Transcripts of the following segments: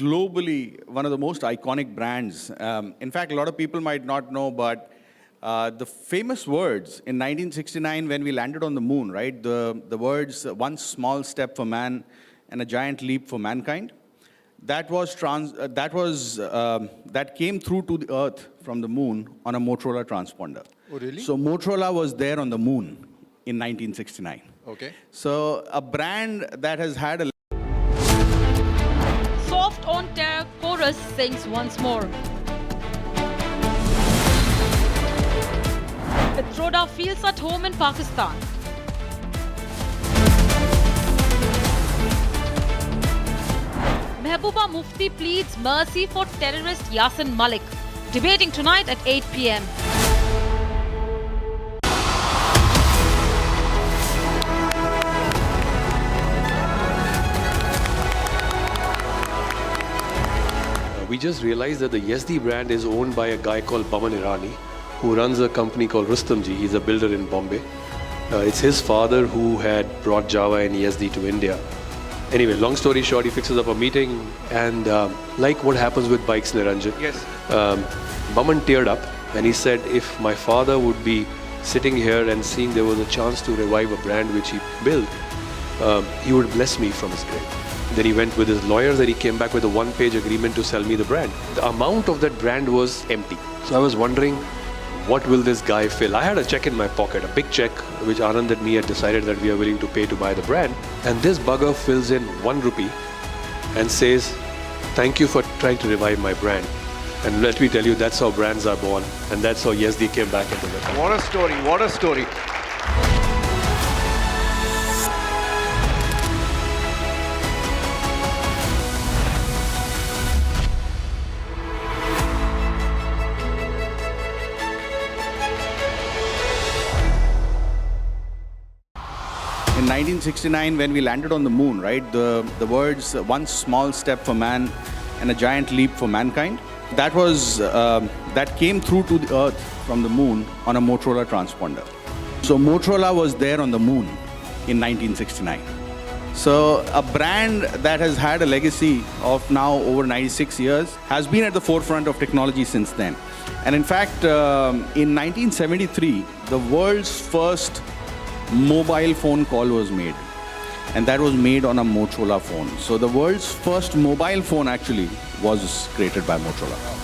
globally one of the most iconic brands. In fact, a lot of people might not know, but the famous words in 1969 when we landed on the moon, right? The words, one small step for man and a giant leap for mankind, that came through to the Earth from the moon on a Motorola transponder. Oh, really? So Motorola was there on the moon in 1969. Okay. So a brand that has had a Soft on terror chorus sings once more. Pitroda feels at home in Pakistan. Mehbooba Mufti pleads mercy for terrorist Yasin Malik. Debating tonight at 8 p.m. We just realized that the Yezdi brand is owned by a guy called Baman Irani, who runs a company called Rustamji. He's a builder in Bombay. It's his father who had brought Java and Yezdi to India. Anyway, long story short, he fixes up a meeting, and like what happens with bikes, Niranjan, Yes. Baman teared up and he said if my father would be sitting here and seeing there was a chance to revive a brand which he built, he would bless me from his grave. Then he went with his lawyers and he came back with a one-page agreement to sell me the brand. The amount of that brand was empty. So I was wondering, what will this guy fill? I had a check in my pocket, a big check, which Anand and me had decided that we are willing to pay to buy the brand. And this bugger fills in 1 rupee and says, thank you for trying to revive my brand. And let me tell you, that's how brands are born. And that's how Yezdi came back into the country. What a story, what a story. In 1969, when we landed on the moon, right, the words, one small step for man and a giant leap for mankind, that came through to the Earth from the moon on a Motorola transponder. So Motorola was there on the moon in 1969. So a brand that has had a legacy of now over 96 years has been at the forefront of technology since then. And in fact, in 1973, the world's first mobile phone call was made, and that was made on a Motorola phone. So the world's first mobile phone actually was created by Motorola.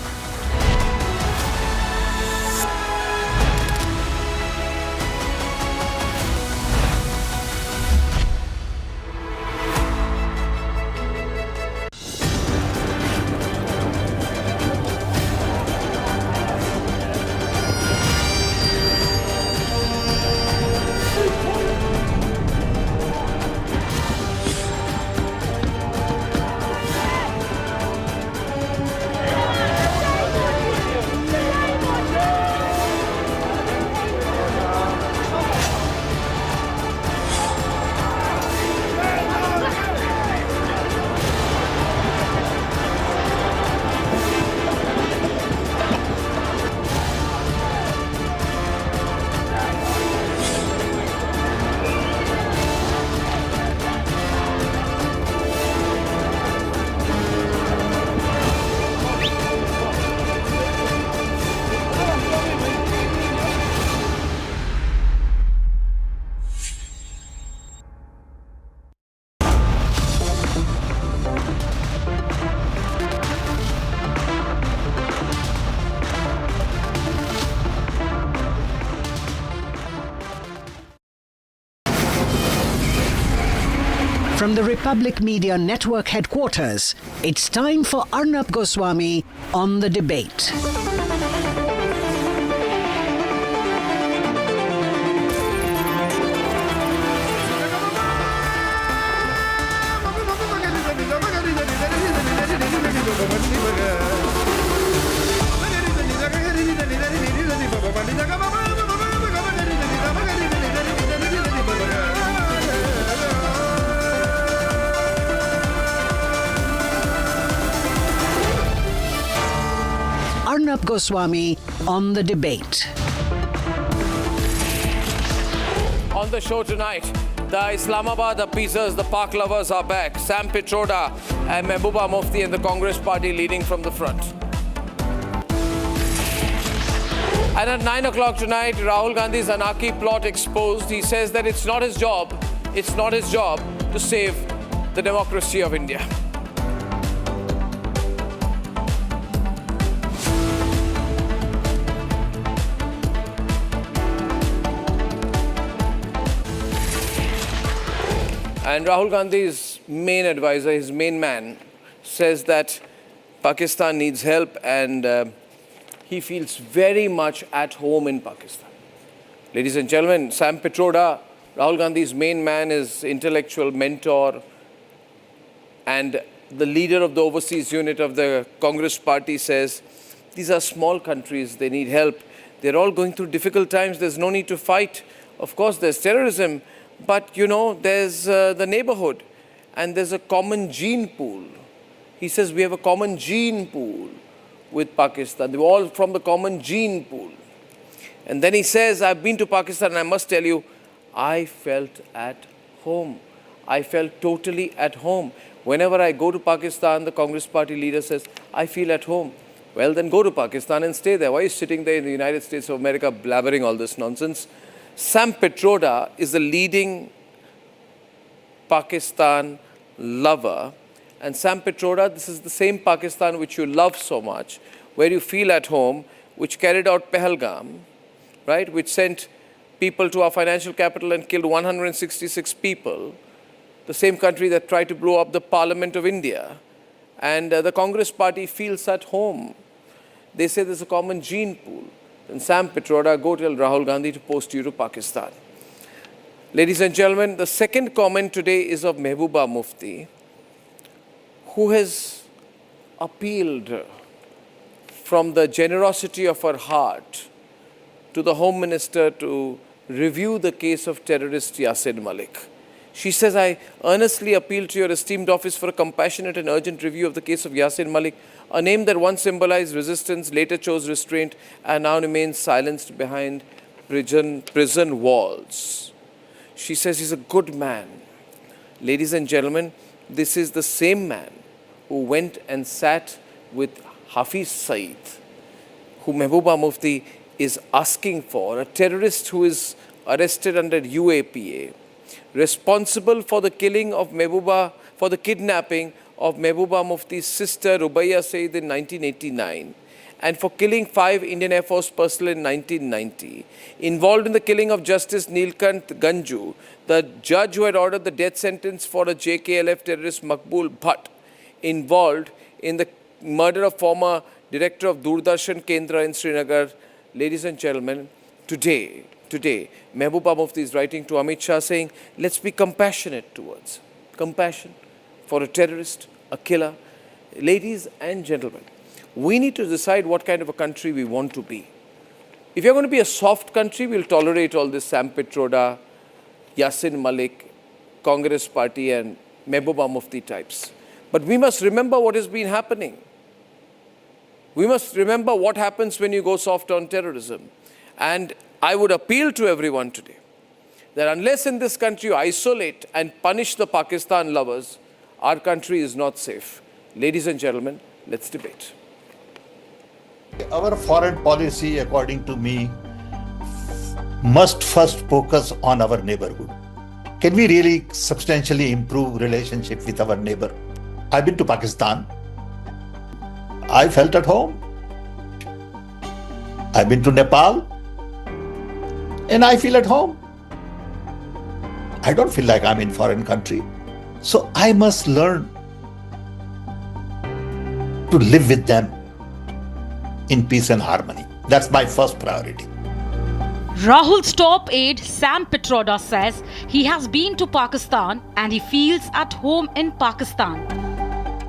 From the Republic Media Network headquarters, it's time for Arnab Goswami on The Debate. Arnab Goswami on The Debate. On the show tonight, The Islamabad appeasers, the Pak lovers are back. Sam Pitroda and Mehbooba Mufti and the Congress party leading from the front. And at 9 o'clock tonight, Rahul Gandhi's Anarchy plot exposed. He says that it's not his job to save the democracy of India. And Rahul Gandhi's main advisor, his main man, says that Pakistan needs help and he feels very much at home in Pakistan. Ladies and gentlemen, Sam Pitroda, Rahul Gandhi's main man, is intellectual mentor and the leader of the overseas unit of the Congress party, says these are small countries, they need help. They're all going through difficult times, there's no need to fight. Of course, there's terrorism, but you know, there's the neighborhood and there's a common gene pool. He says we have a common gene pool with Pakistan. They're all from the common gene pool. And then he says, I've been to Pakistan and I must tell you, I felt at home. I felt totally at home. Whenever I go to Pakistan, the Congress party leader says, I feel at home. Well, then go to Pakistan and stay there. Why are you sitting there in the United States of America blabbering all this nonsense? Sam Pitroda is the leading Pakistan lover. And Sam Pitroda, this is the same Pakistan which you love so much, where you feel at home, which carried out Pahalgam, right, which sent people to our financial capital and killed 166 people, the same country that tried to blow up the Parliament of India. And the Congress party feels at home. They say there's a common gene pool. Then Sam Pitroda, go tell Rahul Gandhi to post you to Pakistan. Ladies and gentlemen, the second comment today is of Mehbooba Mufti, who has appealed from the generosity of her heart to the Home Minister to review the case of terrorist Yasin Malik. She says, I earnestly appeal to your esteemed office for a compassionate and urgent review of the case of Yasin Malik, a name that once symbolized resistance, later chose restraint, and now remains silenced behind prison walls. She says he's a good man. Ladies and gentlemen, this is the same man who went and sat with Hafiz Saeed, who Mehbooba Mufti is asking for, a terrorist who is arrested under UAPA, responsible for the killing of for the kidnapping of Mehbooba Mufti's sister Rubaiyah Saeed in 1989, and for killing 5 Indian Air Force personnel in 1990, involved in the killing of Justice Neelkant Ganju, the judge who had ordered the death sentence for a JKLF terrorist Makbul Bhatt, involved in the murder of former director of Doordarshan Kendra in Srinagar. Ladies and gentlemen, today, Mehbooba Mufti is writing to Amit Shah saying, let's be compassionate towards. Compassion for a terrorist, a killer. Ladies and gentlemen, we need to decide what kind of a country we want to be. If you're going to be a soft country, we'll tolerate all this Sam Pitroda, Yasin Malik, Congress party and Mehbooba Mufti types. But we must remember what has been happening. We must remember what happens when you go soft on terrorism. And I would appeal to everyone today that unless in this country you isolate and punish the Pakistan lovers, our country is not safe. Ladies and gentlemen, let's debate. Our foreign policy, according to me, must first focus on our neighborhood. Can we really substantially improve relationship with our neighbor? I've been to Pakistan. I felt at home. I've been to Nepal. And I feel at home. I don't feel like I'm in foreign country. So I must learn to live with them in peace and harmony. That's my first priority. Rahul's top aide Sam Pitroda says he has been to Pakistan and he feels at home in Pakistan.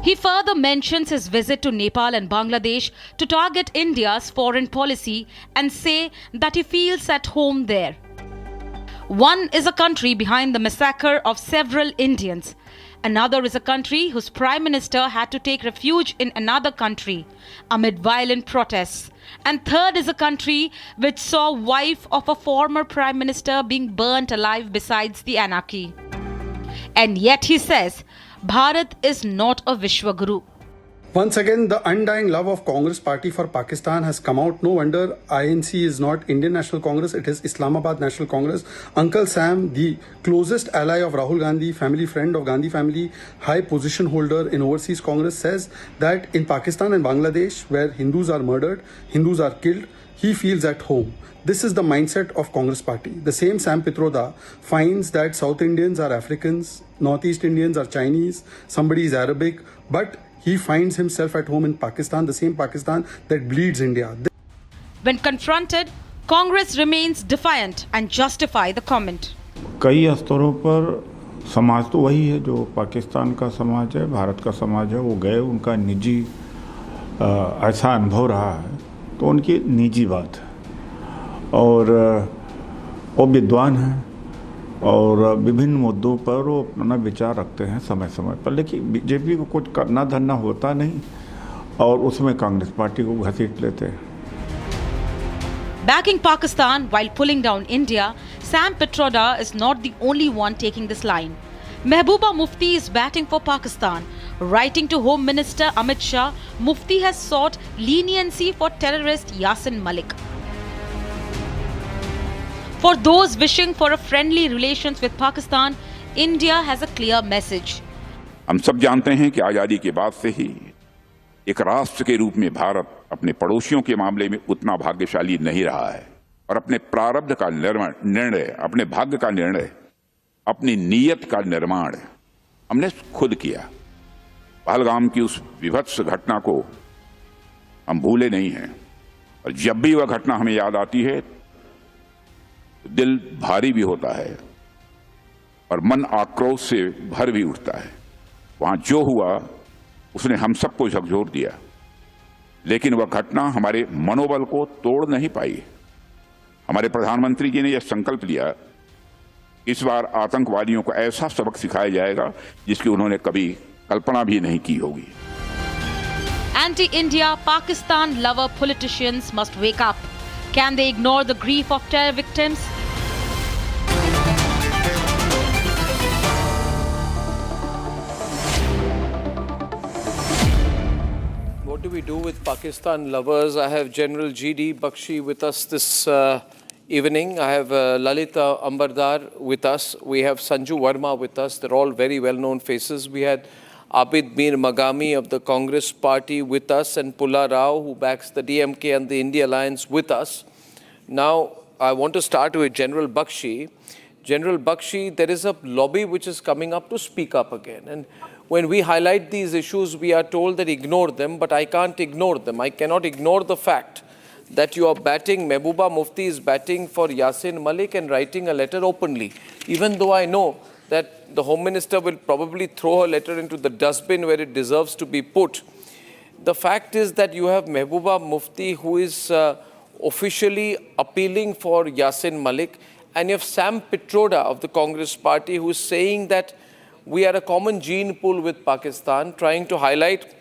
He further mentions his visit to Nepal and Bangladesh to target India's foreign policy and say that he feels at home there. One is a country behind the massacre of several Indians, Another is a country whose prime minister had to take refuge in another country amid violent protests. And third is a country which saw wife of a former prime minister being burnt alive besides the anarchy. And yet he says, Bharat is not a Vishwaguru. Once again, the undying love of Congress party for Pakistan has come out. No wonder INC is not Indian National Congress, it is Islamabad National Congress. Uncle Sam, the closest ally of Rahul Gandhi, family friend of Gandhi family, high position holder in overseas Congress, says that in Pakistan and Bangladesh, where Hindus are murdered, Hindus are killed, he feels at home. This is the mindset of Congress party. The same Sam Pitroda finds that South Indians are Africans, Northeast Indians are Chinese, somebody is Arabic, but he finds himself at home in Pakistan, the same Pakistan that bleeds India. When confronted, Congress remains defiant and justify the comment. कई स्तरों पर समाज तो वही है जो पाकिस्तान का समाज है, भारत का समाज है, वो गए, उनका निजी ऐसा अनुभव रहा है, तो उनकी निजी बात है और वो विद्वान हैं और विभिन्न मुद्दों पर वो अपना विचार रखते हैं समय समय पर, लेकिन बीजेपी को कुछ करना धरना होता नहीं और उसमें कांग्रेस पार्टी को घसीट लेते हैं. Backing Pakistan while pulling down India, Sam Pitroda is not the only one taking this line. Mehbooba Mufti is batting for Pakistan. Writing to Home Minister Amit Shah, Mufti has sought leniency for terrorist Yasin Malik. For those wishing for a friendly relations with Pakistan, India has a clear message. हम सब जानते हैं कि आजादी के बाद से ही एक राष्ट्र के रूप में भारत अपने पड़ोसियों के मामले में उतना भाग्यशाली नहीं रहा है और अपने प्रारब्ध का निर्णय, अपने भाग्य का निर्णय, अपनी नीयत का निर्माण हमने खुद किया. पहलगाम की उस विभत्स घटना को हम भूले नहीं हैं और जब भी वह घटना हमें याद आती है दिल भारी भी होता है और मन आक्रोश से भर भी उठता है. वहां जो हुआ उसने हम सबको झकझोर दिया, लेकिन वह घटना हमारे मनोबल को तोड़ नहीं पाई. हमारे प्रधानमंत्री जी ने यह संकल्प लिया इस बार आतंकवादियों को ऐसा सबक सिखाया जाएगा जिसकी उन्होंने कभी कल्पना भी नहीं की होगी. Anti-India, Pakistan lover politicians must wake up. Can they ignore the grief of terror victims? What do we do with Pakistan lovers? I have General G.D. Bakshi with us this evening. I have Lalita Ambardar with us. We have Sanju Verma with us. They're all very well-known faces. We had Abid Mir Magami of the Congress party with us and Pulla Rao, who backs the DMK and the India Alliance, with us. Now, I want to start with General Bakshi. General Bakshi, there is a lobby which is coming up to speak up again. And when we highlight these issues, we are told that ignore them, but I can't ignore them. I cannot ignore the fact that you are batting, Mehbooba Mufti is batting for Yasin Malik and writing a letter openly, even though I know that the Home Minister will probably throw her letter into the dustbin where it deserves to be put. The fact is that you have Mehbooba Mufti who is officially appealing for Yasin Malik, and you have Sam Pitroda of the Congress party who is saying that we are a common gene pool with Pakistan, trying to highlight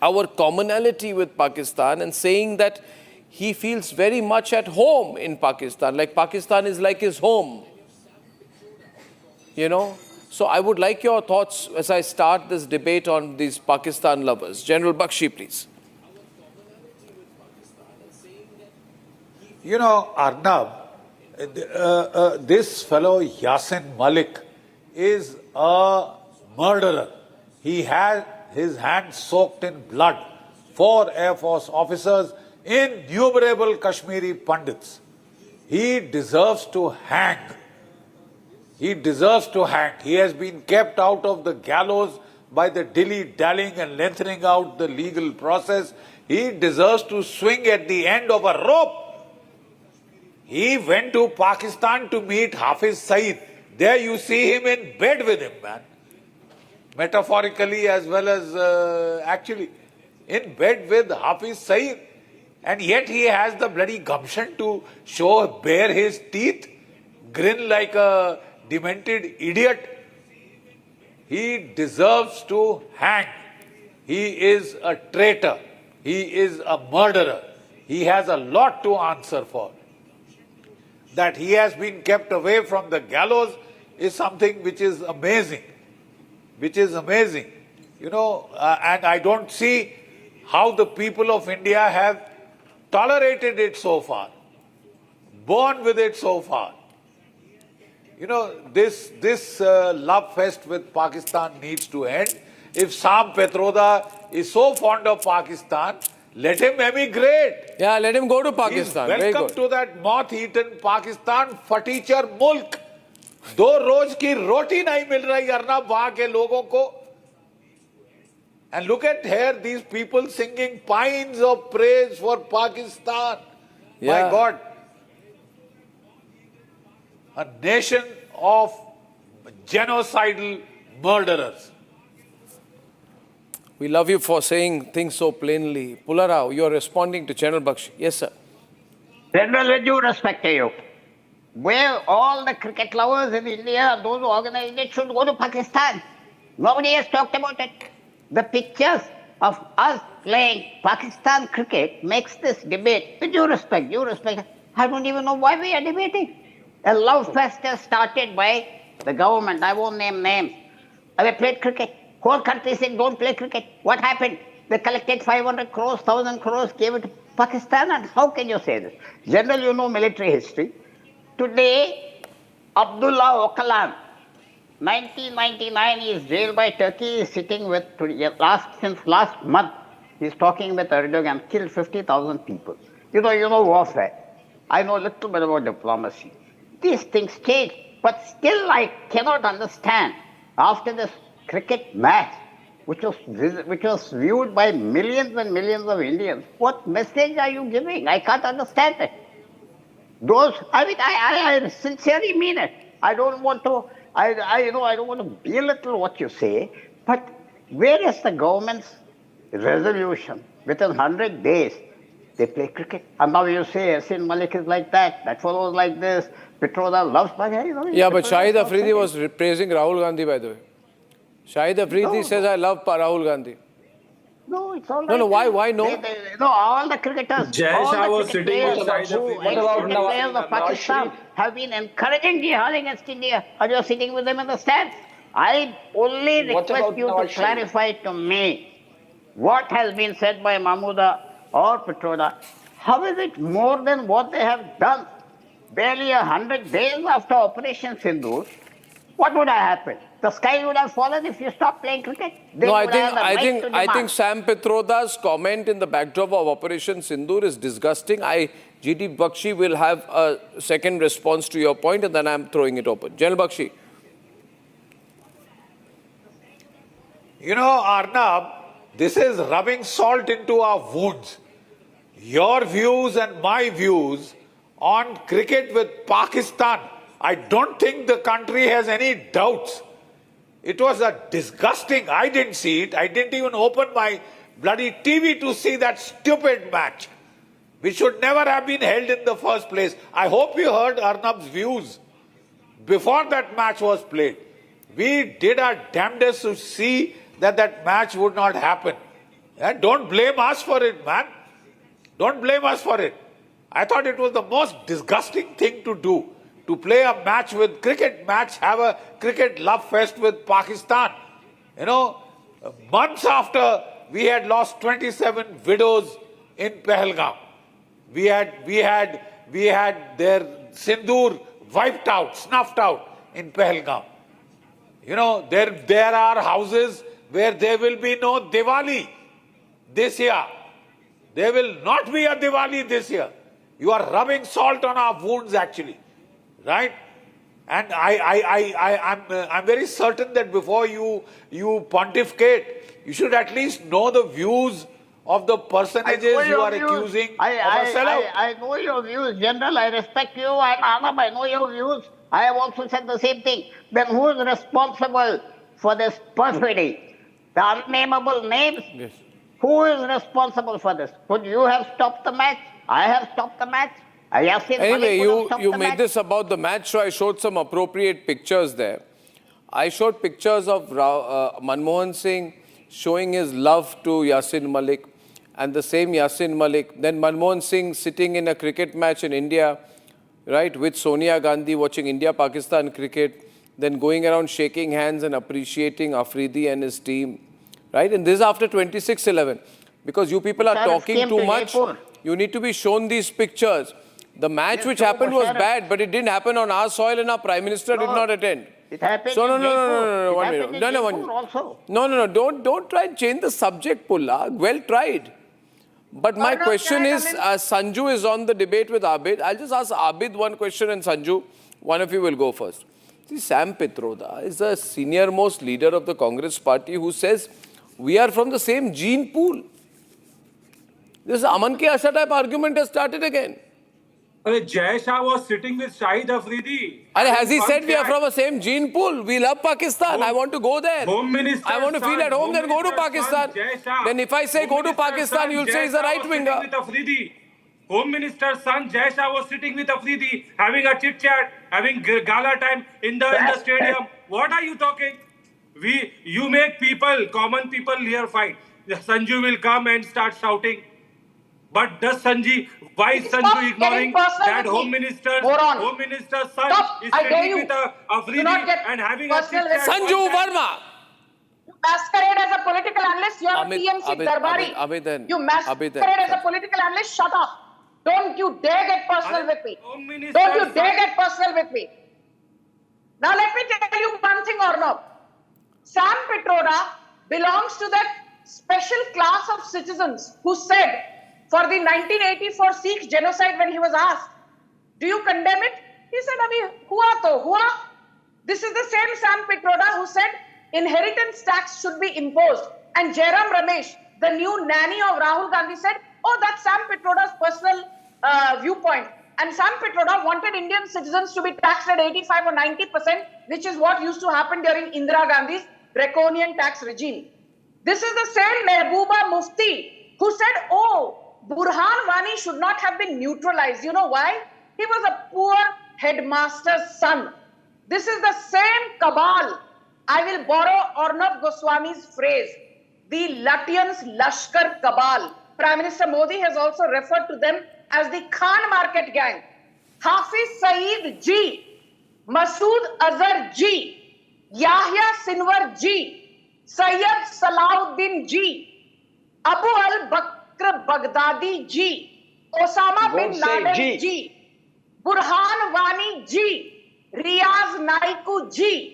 our commonality with Pakistan and saying that he feels very much at home in Pakistan, like Pakistan is like his home. You know? So I would like your thoughts as I start this debate on these Pakistan lovers. General Bakshi, please. You know, Arnab, this fellow Yasin Malik is a murderer. He had his hands soaked in blood. 4 Air Force officers, innumerable Kashmiri Pandits. He deserves to hang. He deserves to hang. He has been kept out of the gallows by the dilly-dallying and lengthening out the legal process. He deserves to swing at the end of a rope. He went to Pakistan to meet Hafiz Saeed. There you see him in bed with him, man. Metaphorically as well as actually. In bed with Hafiz Saeed. And yet he has the bloody gumption to bare his teeth, grin like a demented idiot. He deserves to hang. He is a traitor. He is a murderer. He has a lot to answer for. That he has been kept away from the gallows is something which is amazing. Which is amazing. You know, and I don't see how the people of India have tolerated it so far, borne with it so far. You know, this love fest with Pakistan needs to end. If Sam Petroda is so fond of Pakistan, let him emigrate. Yeah, let him go to Pakistan. He's welcome to that moth-eaten Pakistan, furniture mulk. 2 रोज की रोटी नहीं मिल रही अर्नब वहां के लोगों को. And look at here, these people singing pines of praise for Pakistan. Yeah. My God. A nation of genocidal murderers. We love you for saying things so plainly. Pularao, you are responding to General Bakshi. Yes, sir. General, with due respect to you, where all the cricket lovers in India, those who organize it, should go to Pakistan. Nobody has talked about it. The pictures of us playing Pakistan cricket makes this debate, with due respect, I don't even know why we are debating. A love fest is started by the government. I won't name names. They played cricket. Whole country said, don't play cricket. What happened? They collected 500 crores, 1,000 crores, gave it to Pakistan. And how can you say this? General, you know military history. Today, Abdullah Öcalan, 1999, he is jailed by Turkey. He is sitting with, since last month, he is talking with Erdogan, killed 50,000 people. You know warfare. I know a little bit about diplomacy. These things change. But still, I cannot understand, after this cricket match, which was viewed by millions and millions of Indians, what message are you giving? I can't understand it. I sincerely mean it. I don't want to belittle what you say, but where is the government's resolution? Within 100 days, they play cricket. And now you say Yasin Malik is like that, that follows like this, Petroda loves Pakistan. Yeah, but Shahid Afridi was praising Rahul Gandhi, by the way. Shahid Afridi says, I love Rahul Gandhi. No, it's all right. No, why no? All the cricketers, all the cricket players of Pakistan have been encouraging jihad against India, and you're sitting with them in the stands. I only request you to clarify to me what has been said by Mehbooba or Petroda. How is it more than what they have done? Barely 100 days after Operation Sindoor, what would have happened? The sky would have fallen if you stopped playing cricket. No, I think Sam Petroda's comment in the backdrop of Operation Sindoor is disgusting. GD Bakshi will have a second response to your point, and then I'm throwing it open. General Bakshi. You know, Arnab, this is rubbing salt into our wounds. Your views and my views on cricket with Pakistan, I don't think the country has any doubts. It was a disgusting, I didn't see it. I didn't even open my bloody TV to see that stupid match, which should never have been held in the first place. I hope you heard Arnab's views before that match was played. We did our damnedest to see that that match would not happen. And don't blame us for it, man. Don't blame us for it. I thought it was the most disgusting thing to do. To play a match with cricket match, have a cricket love fest with Pakistan. You know, months after we had lost 27 widows in Pahalgam. We had their Sindoor wiped out, snuffed out in Pahalgam. You know, there are houses where there will be no Diwali this year. There will not be a Diwali this year. You are rubbing salt on our wounds, actually. Right? And I'm very certain that before you pontificate, you should at least know the views of the personages you are accusing of a sellout. I know your views, General. I respect you. I know your views. I have also said the same thing. Then who is responsible for this perfidy? The unnameable names? Yes. Who is responsible for this? Could you have stopped the match? I have stopped the match. Anyway, you made this about the match, so I showed some appropriate pictures there. I showed pictures of Manmohan Singh showing his love to Yasin Malik, and the same Yasin Malik, then Manmohan Singh sitting in a cricket match in India, right, with Sonia Gandhi watching India-Pakistan cricket, then going around shaking hands and appreciating Afridi and his team, right? And this is after 26/11. Because you people are talking too much, you need to be shown these pictures. The match which happened was bad, but it didn't happen on our soil and our Prime Minister did not attend. It happened So in no, don't try and change the subject, Pulla. Well tried. But my question is, Sanju is on the debate with Abid. I'll just ask Abid one question and Sanju, one of you will go first. See, Sam Pitroda is the senior most leader of the Congress party who says, we are from the same gene pool. This Aman Ki Asha type argument has started again. Jai Shah was sitting with Shahid Afridi. Has he said we are from the same gene pool? We love Pakistan. I want to go there. Home Minister I want to feel at home, then go to Pakistan. Then if I say go to Pakistan, you'll say he's a right winger. Home Minister's son Jai Shah was sitting with Afridi, having a chit chat, having gala time in the stadium. What are you talking? You make people, common people here fight. Sanju will come and start shouting. But why is Sanju ignoring that Home Minister's son is sitting with Afridi and having a chit chat? Sanju Verma! You masquerade as a political analyst, you are a TMC Darbari. You masquerade as a political analyst, shut up. Don't you dare get personal with me. Don't you dare get personal with me. Now let me tell you one thing, Arnab. Sam Pitroda belongs to that special class of citizens who said for the 1984 Sikh genocide when he was asked, do you condemn it? He said, Abhi, hua to hua. This is the same Sam Pitroda who said inheritance tax should be imposed. And Jairam Ramesh, the new nanny of Rahul Gandhi, said, oh, that's Sam Pitroda's personal viewpoint. And Sam Pitroda wanted Indian citizens to be taxed at 85 or 90%, which is what used to happen during Indira Gandhi's draconian tax regime. This is the same Mehbooba Mufti who said, oh, Burhan Wani should not have been neutralized. You know why? He was a poor headmaster's son. This is the same cabal. I will borrow Arnab Goswami's phrase, the Lutyens Lashkar cabal. Prime Minister Modi has also referred to them as the Khan Market gang. Hafiz Saeed Ji, Masood Azhar Ji, Yahya Sinwar Ji, Sayyid Salahuddin Ji, Abu al-Bakr Baghdadi Ji, Osama bin Laden Ji, Burhan Wani Ji, Riaz Naiku Ji,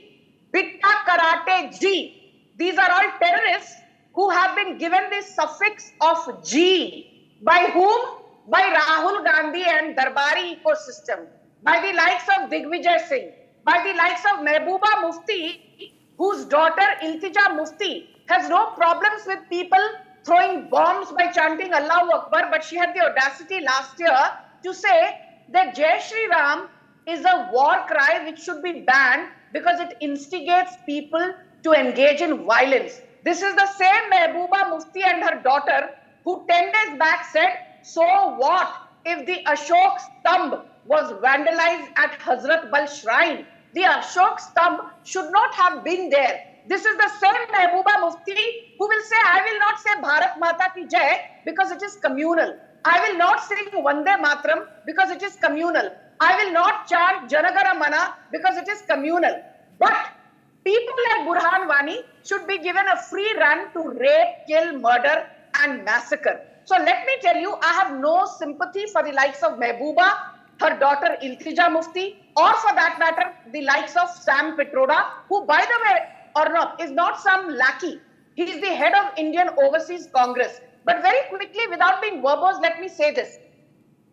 Bitta Karate Ji. These are all terrorists who have been given the suffix of G. By whom? By Rahul Gandhi and Darbari ecosystem. By the likes of Digvijay Singh. By the likes of Mehbooba Mufti, whose daughter Iltija Mufti has no problems with people throwing bombs by chanting Allahu Akbar, but she had the audacity last year to say that Jai Shri Ram is a war cry which should be banned because it instigates people to engage in violence. This is the same Mehbooba Mufti and her daughter who 10 days back said, so what if the Ashok Stamb was vandalized at Hazrat Bal Shrine? The Ashok Stamb should not have been there. This is the same Mehbooba Mufti who will say, I will not say Bharat Mata Ki Jai because it is communal. I will not sing Vande Matram because it is communal. I will not chant Janagara Mana because it is communal. But people like Burhan Wani should be given a free run to rape, kill, murder and massacre. So let me tell you, I have no sympathy for the likes of Mehbooba, her daughter Iltija Mufti, or for that matter, the likes of Sam Pitroda, who by the way, Arnab, is not some lackey. He is the head of Indian Overseas Congress. But very quickly, without being verbose, let me say this.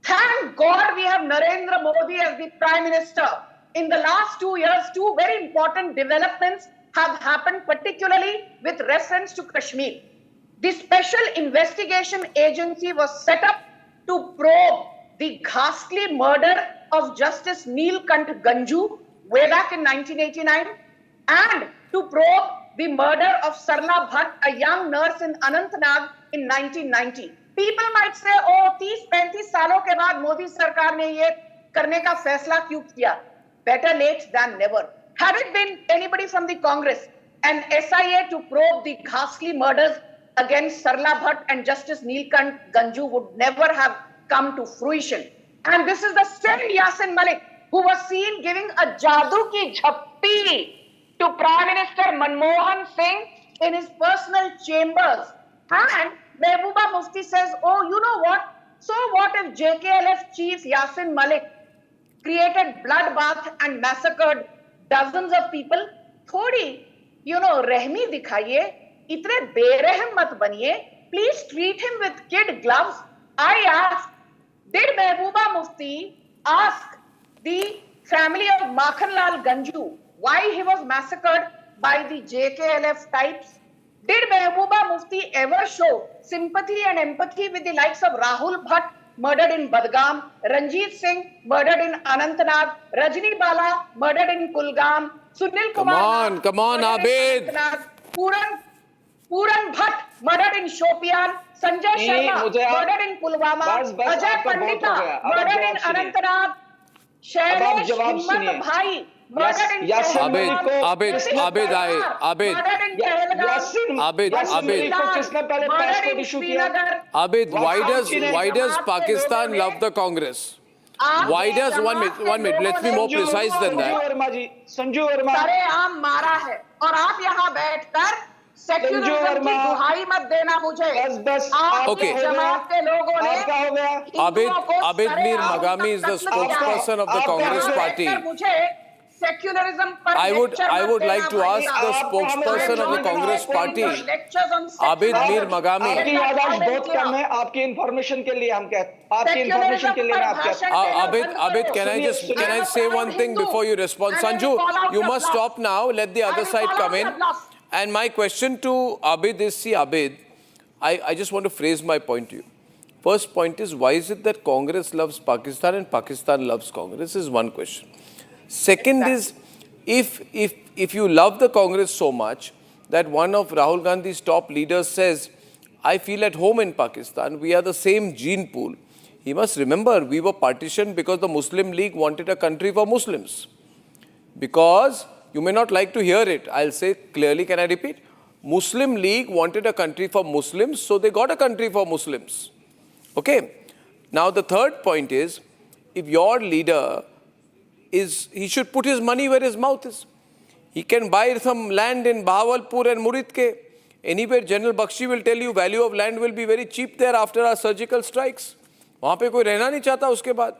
Thank God we have Narendra Modi as the Prime Minister. In the last 2 years, two very important developments have happened, particularly with reference to Kashmir. The Special Investigation Agency was set up to probe the ghastly murder of Justice Neelkant Ganju way back in 1989 and to probe the murder of Sarla Bhatt, a young nurse in Anantnag in 1990. People might say, oh, 30-35 सालों के बाद मोदी सरकार ने ये करने का फैसला क्यों किया? Better late than never. Had it been anybody from the Congress, an SIA to probe the ghastly murders against Sarla Bhatt and Justice Neelkant Ganju would never have come to fruition. And this is the same Yasin Malik who was seen giving a jadoo ki jhappi to Prime Minister Manmohan Singh in his personal chambers. And Mehbooba Mufti says, oh, you know what? So what if JKLF chief Yasin Malik created bloodbath and massacred dozens of people? Thodi, रहमी दिखाइए, इतने बेरहम मत बनिए. Please treat him with kid gloves. I ask, did Mehbooba Mufti ask the family of Makhanlal Ganju why he was massacred by the JKLF types? Did Mehbooba Mufti ever show sympathy and empathy with the likes of Rahul Bhatt, murdered in Badgam, Ranjit Singh, murdered in Anantnag, Rajni Bala, murdered in Kulgam, Sunil Kumar, come on, Abid. Puran Bhatt, murdered in Shopian, Sanjay Sharma, murdered in Pulwama, Ajay Pandita, murdered in Anantnag, Shailesh Himmat Bhai, murdered in Abid, why does Pakistan love the Congress? Why does, one minute, let's be more precise than that. Sanju Verma सरेआम मारा है और आप यहाँ बैठकर secularism की दुहाई मत देना मुझे. बस Okay. जमात के लोगों ने Abid Mir Magami is the spokesperson of the Congress party. I would like to ask the spokesperson of the Congress party, Abid Mir Magami. आपकी याददाश्त बहुत कम है. आपकी इंफॉर्मेशन के लिए हम कहते, आपकी इंफॉर्मेशन के लिए मैं आप कहता हूं. Abid, can I say one thing before you respond? Sanju, you must stop now. Let the other side come in. And my question to Abid is, see Abid, I just want to phrase my point to you. First point is, why is it that Congress loves Pakistan and Pakistan loves Congress? This is one question. Second is, if you love the Congress so much that one of Rahul Gandhi's top leaders says, I feel at home in Pakistan, we are the same gene pool. He must remember, we were partitioned because the Muslim League wanted a country for Muslims. Because, you may not like to hear it, I'll say clearly, can I repeat? Muslim League wanted a country for Muslims, so they got a country for Muslims. Okay? Now the third point is, if your leader he should put his money where his mouth is. He can buy some land in Bahawalpur and Muridke. Anywhere, General Bakshi will tell you value of land will be very cheap there after our surgical strikes. वहाँ पे कोई रहना नहीं चाहता उसके बाद.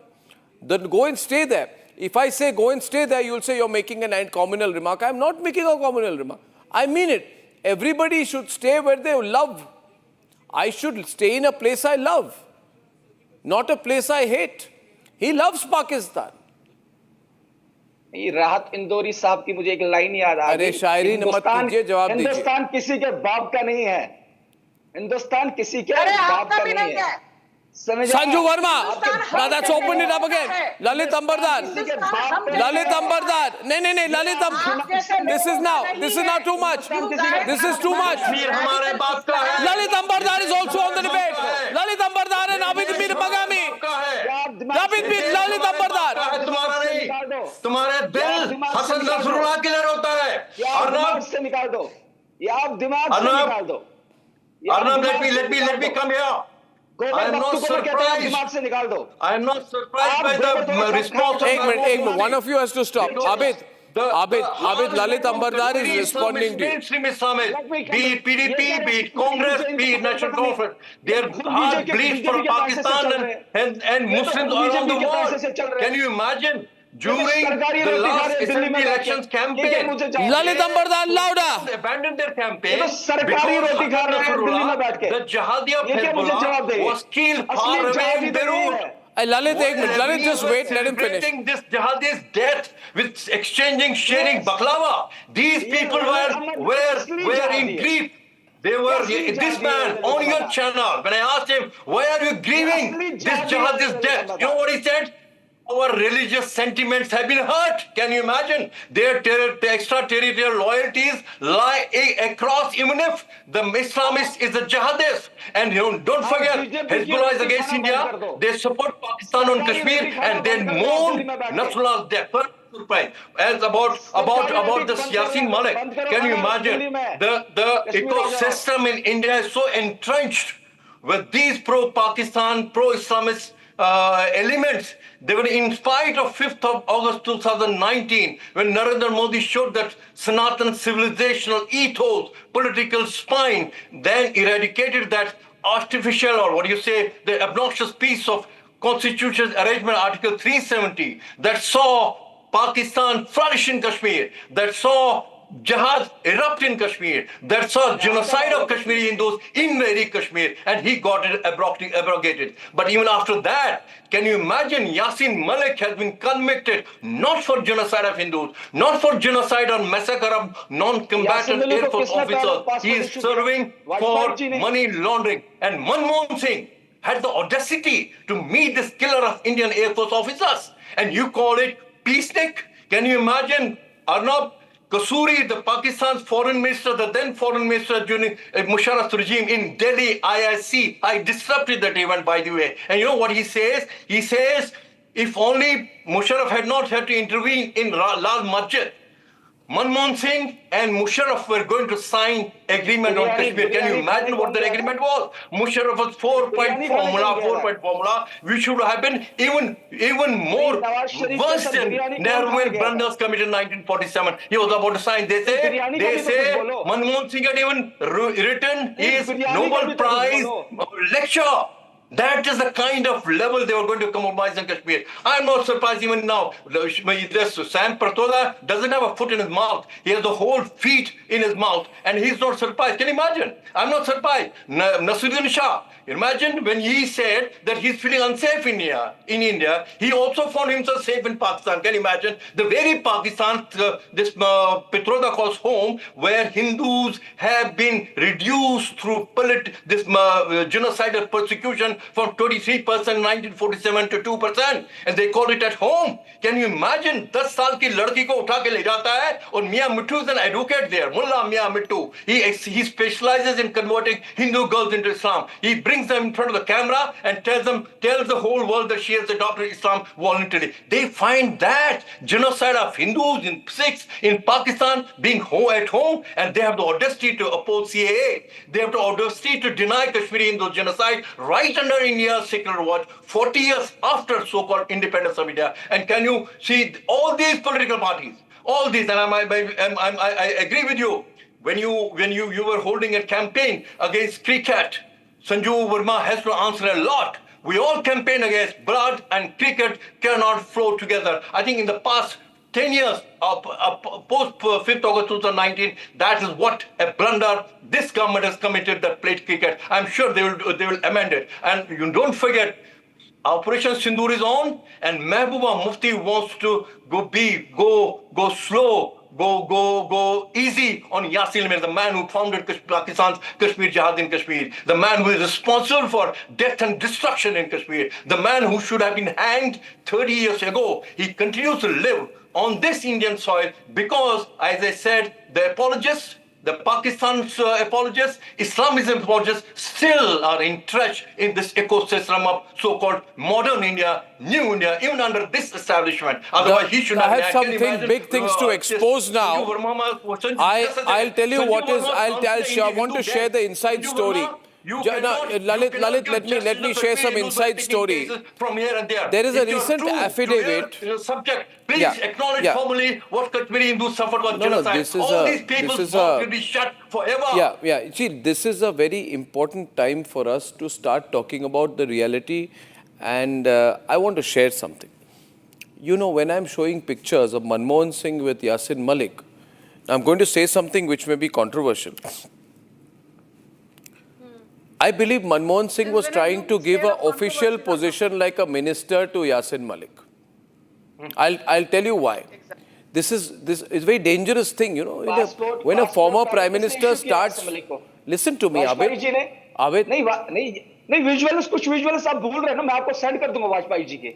Then go and stay there. If I say go and stay there, you'll say you're making a communal remark. I'm not making a communal remark. I mean it. Everybody should stay where they love. I should stay in a place I love, not a place I hate. He loves Pakistan. राहत इंदौरी साहब की मुझे एक line याद आ गई. अरे शायरी मत कीजिए, जवाब दीजिए. हिंदुस्तान किसी के बाप का नहीं है. हिंदुस्तान किसी के बाप का नहीं है. Sanju Verma, now that's opened it up again. Lalit Ambardar. No, Lalit this is now too much. This is too much. Lalit Ambardar is also on the debate. Lalit Ambardar and Abid Mir Magami. Lalit Ambardar. तुम्हारे दिल Hasan Nasrallah के लिए रोता है. अर्नब से निकाल दो. ये आप दिमाग से निकाल दो. Arnab, let me come here. I am not surprised. I am not surprised by the response. One of you has to stop. Abid, Lalit Ambardar is responding to you. Mainstream Islam, be it PDP, be it Congress, be it National Conference, their hard beliefs for Pakistan and Muslims around the world. Can you imagine? During the last assembly elections campaign, Lalit Ambardar, louder. Abandoned their campaign because the Jihadiya Hezbollah was killed far away in Beirut. Lalit, just wait, let him finish. This jihadi's death with sharing baklava. These people were in grief. They were, this man on your channel, when I asked him, why are you grieving this jihadi's death? You know what he said? Our religious sentiments have been hurt. Can you imagine? Their extraterritorial loyalties lie across, even if the Islamist is a jihadist. And don't forget, Hezbollah is against India. They support Pakistan on Kashmir and they mourn Nasrullah's death. surprised. As about this Yasin Malik, can you imagine the ecosystem in India is so entrenched with these pro-Pakistan, pro-Islamist elements. They were, in spite of 5th of August 2019, when Narendra Modi showed that Sanatan civilizational ethos, political spine, then eradicated that artificial, or what do you say, the obnoxious piece of Constitution's arrangement, Article 370, that saw Pakistan flourish in Kashmir, that saw jihad erupt in Kashmir, that saw genocide of Kashmiri Hindus invade Kashmir, and he got it abrogated. But even after that, can you imagine Yasin Malik has been convicted not for genocide of Hindus, not for genocide or massacre of non-combatant Air Force officers. He is serving for money laundering. And Manmohan Singh had the audacity to meet this killer of Indian Air Force officers. And you call it peacenik? Can you imagine Arnab Kasuri, the Pakistan's foreign minister, the then foreign minister during Musharraf's regime in Delhi, IIC. I disrupted that event, by the way. And you know what he says? He says, if only Musharraf had not had to intervene in Lal Masjid, Manmohan Singh and Musharraf were going to sign agreement on Kashmir. Can you imagine what that agreement was? Musharraf's four-point formula, which should have been even more worse than Nehru blunders committed in 1947. He was about to sign. They say Manmohan Singh had even written his Nobel Prize lecture. That is the kind of level they were going to compromise in Kashmir. I'm not surprised even now. Sam Pratoda doesn't have a foot in his mouth. He has the whole feet in his mouth, and he's not surprised. Can you imagine? I'm not surprised. Nasuddin Shah, imagine when he said that he's feeling unsafe in India, he also found himself safe in Pakistan. Can you imagine? The very Pakistan this Pratoda calls home, where Hindus have been reduced through this genocidal persecution from 23% in 1947 to 2%, and they call it at home. Can you imagine? 10 साल की लड़की को उठा के ले जाता है, और Mian Mittu is an advocate there. Mullah Mian Mittu. He specializes in converting Hindu girls into Islam. He brings them in front of the camera and tells the whole world that she has adopted Islam voluntarily. They find that genocide of Hindus in Sikhs in Pakistan being at home, and they have the audacity to oppose CAA. They have the audacity to deny Kashmiri Hindu genocide right under India's secular watch, 40 years after so-called independence of India. And can you see all these political parties, all these, and I agree with you, when you were holding a campaign against cricket, Sanju Verma has to answer a lot. We all campaign against blood, and cricket cannot flow together. I think in the past 10 years, post 5th August 2019, that is what a blunder this government has committed, that played cricket. I'm sure they will amend it. And you don't forget, Operation Sindoor is on, and Mehbooba Mufti wants to go slow, go easy on Yasin Malik, the man who founded Pakistan's Kashmir Jihad in Kashmir, the man who is responsible for death and destruction in Kashmir, the man who should have been hanged 30 years ago. He continues to live on this Indian soil because, as I said, the apologists, the Pakistan's apologists, Islamism apologists still are entrenched in this ecosystem of so-called modern India, new India, even under this establishment. Otherwise, he should I have something big things to expose now. I'll tell you what is. I want to share the inside story. Lalit, let me share some inside story. From here and there. There is a recent affidavit. Subject, please acknowledge formally what Kashmiri Hindus suffered was genocide. All these people's mouths will be shut forever. Yeah. See, this is a very important time for us to start talking about the reality, and I want to share something. You know, when I'm showing pictures of Manmohan Singh with Yasin Malik, I'm going to say something which may be controversial. I believe Manmohan Singh was trying to give an official position like a minister to Yasin Malik. I'll tell you why. This is a very dangerous thing, you know. When a former prime minister starts, listen to me, Abid. नहीं visuals कुछ visuals आप भूल रहे हैं ना, मैं आपको send कर दूंगा वाजपेयी जी के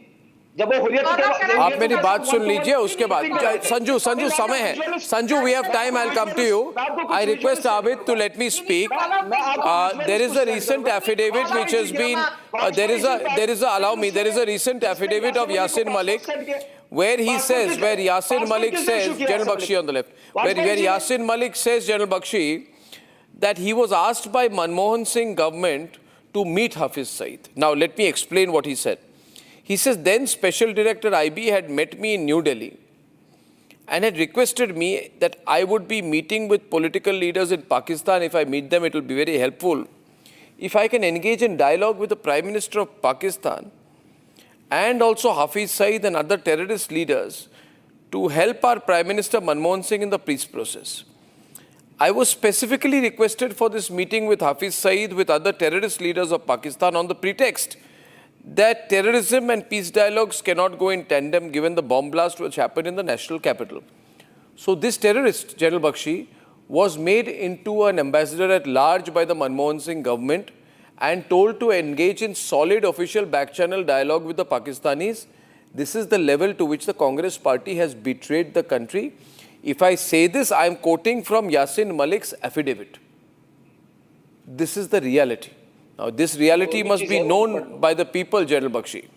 जब वो हुर्रियत के आप मेरी बात सुन लीजिए, उसके बाद संजू समय है. Sanju, we have time. I'll come to you. I request Abid to let me speak. There is a recent affidavit which has been there is a recent affidavit of Yasin Malik where he says, where Yasin Malik says, General Bakshi on the left, where Yasin Malik says, General Bakshi, that he was asked by Manmohan Singh government to meet Hafiz Saeed. Now, let me explain what he said. He says, then Special Director IB had met me in New Delhi and had requested me that I would be meeting with political leaders in Pakistan. If I meet them, it will be very helpful. If I can engage in dialogue with the Prime Minister of Pakistan and also Hafiz Saeed and other terrorist leaders to help our Prime Minister Manmohan Singh in the peace process. I was specifically requested for this meeting with Hafiz Saeed with other terrorist leaders of Pakistan on the pretext that terrorism and peace dialogues cannot go in tandem given the bomb blast which happened in the national capital. So this terrorist, General Bakshi, was made into an ambassador at large by the Manmohan Singh government and told to engage in solid official back-channel dialogue with the Pakistanis. This is the level to which the Congress party has betrayed the country. If I say this, I am quoting from Yasin Malik's affidavit. This is the reality. Now, this reality must be known by the people, General Bakshi.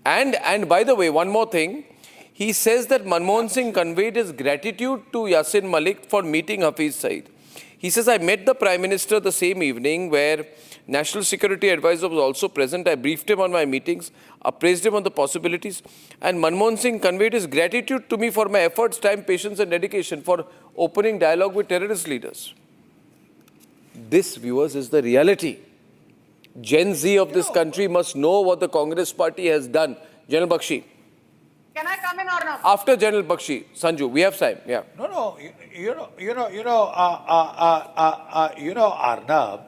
And by the way, one more thing. He says that Manmohan Singh conveyed his gratitude to Yasin Malik for meeting Hafiz Saeed. He says, I met the Prime Minister the same evening where National Security Advisor was also present. I briefed him on my meetings, appraised him on the possibilities, and Manmohan Singh conveyed his gratitude to me for my efforts, time, patience and dedication for opening dialogue with terrorist leaders. This, viewers, is the reality. Gen Z of this country must know what the Congress party has done. General Bakshi. Can I come in or not? After General Bakshi, Sanju, we have time. Yeah. No. Arnab,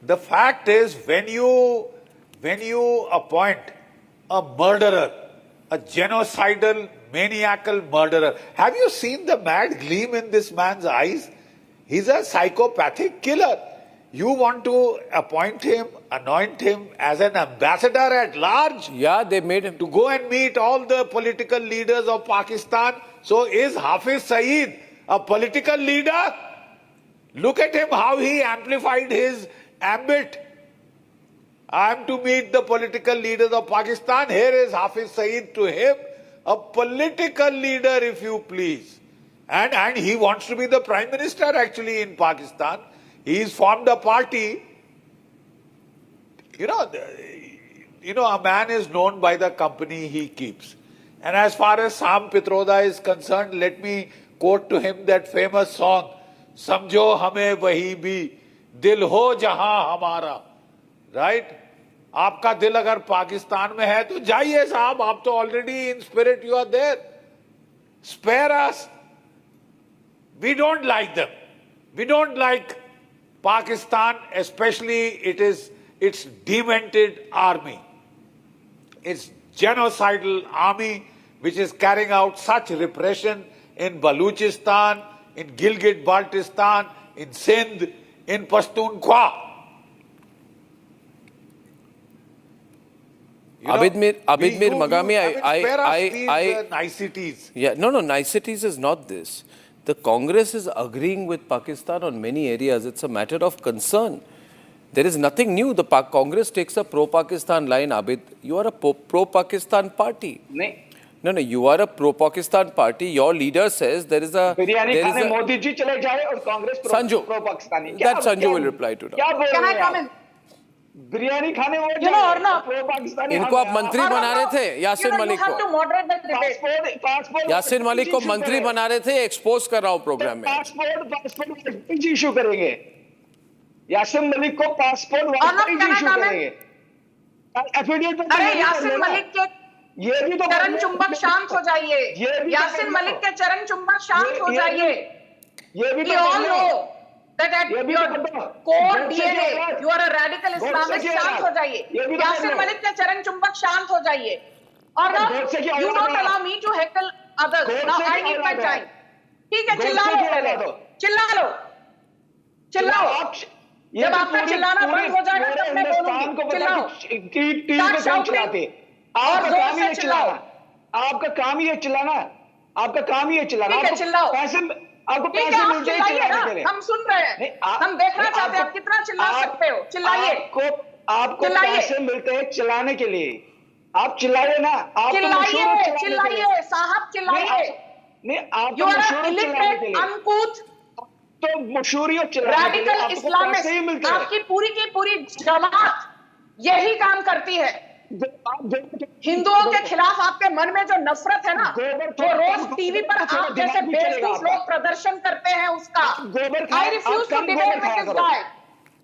the fact is when you appoint a murderer, a genocidal, maniacal murderer, have you seen the mad gleam in this man's eyes? He's a psychopathic killer. You want to appoint him, anoint him as an ambassador at large? Yeah, they made him. To go and meet all the political leaders of Pakistan. So is Hafiz Saeed a political leader? Look at him, how he amplified his ambit. I am to meet the political leaders of Pakistan. Here is Hafiz Saeed to him, a political leader, if you please. And he wants to be the Prime Minister actually in Pakistan. He's formed a party. A man is known by the company he keeps. And as far as Sam Pitroda is concerned, let me quote to him that famous song, Samjho hame wahi bhi, dil ho jahan hamara. Right? आपका दिल अगर पाकिस्तान में है तो जाइए साहब, आप तो already in spirit you are there. Spare us. We don't like them. We don't like Pakistan, especially its demented army, its genocidal army which is carrying out such repression in Baluchistan, in Gilgit-Baltistan, in Sindh, in Pashtunkhwa. Abid Mir Magami, I niceties. Yeah, no, niceties is not this. The Congress is agreeing with Pakistan on many areas. It's a matter of concern. There is nothing new. The Congress takes a pro-Pakistan line, Abid. You are a pro-Pakistan party. No, you are a pro-Pakistan party. Your leader says there is a... Modi ji chale jaye aur Congress pro-Pakistani. That Sanju will reply to that. Can I come in? Biryani खाने वो Arnab, इनको आप मंत्री बना रहे थे यासिन मलिक को यासिन मलिक को मंत्री बना रहे थे एक्सपोज कर रहा हूँ प्रोग्राम में पासपोर्ट इशू करेंगे यासिन मलिक को पासपोर्ट इशू करेंगे एफिडेविट अरे यासिन मलिक के ये भी तो चरण चुंबक शांत हो जाइए यासिन मलिक के चरण चुंबक शांत हो जाइए ये भी तो that at your core DNA, you are a radical Islamist. शांत हो जाइए. यासिन मलिक के चरण चुंबक शांत हो जाइए. और now you don't allow me to heckle others. Now I need my time. ठीक है, चिल्ला लो पहले. चिल्लाओ. जब आपका चिल्लाना बंद हो जाएगा तब मैं बोलूंगी. चिल्लाओ. टीवी पे चिल्लाते. आपका काम ही है चिल्लाना. आपका काम ही है चिल्लाना. आपका काम ही है चिल्लाना. ठीक है, चिल्लाओ. आपको पैसे मिलते हैं चिल्लाने के लिए. हम सुन रहे हैं. हम देखना चाहते हैं आप कितना चिल्ला सकते हो. चिल्लाइए. आपको पैसे मिलते हैं चिल्लाने के लिए. आप चिल्लाइए ना, आप चिल्लाइए साहब, चिल्लाइए। नहीं, आप You are illiterate, uncouth, तो मशहूरियत चिल्लाने के लिए radical आपको पैसे ही Islamist, मिलते हैं। आपकी पूरी की पूरी जमात यही काम करती है। हिंदुओं के खिलाफ आपके मन में जो नफरत है ना, वो रोज टीवी पर आप जैसे बेवकूफ लोग प्रदर्शन करते हैं उसका। I refuse to debate with this guy.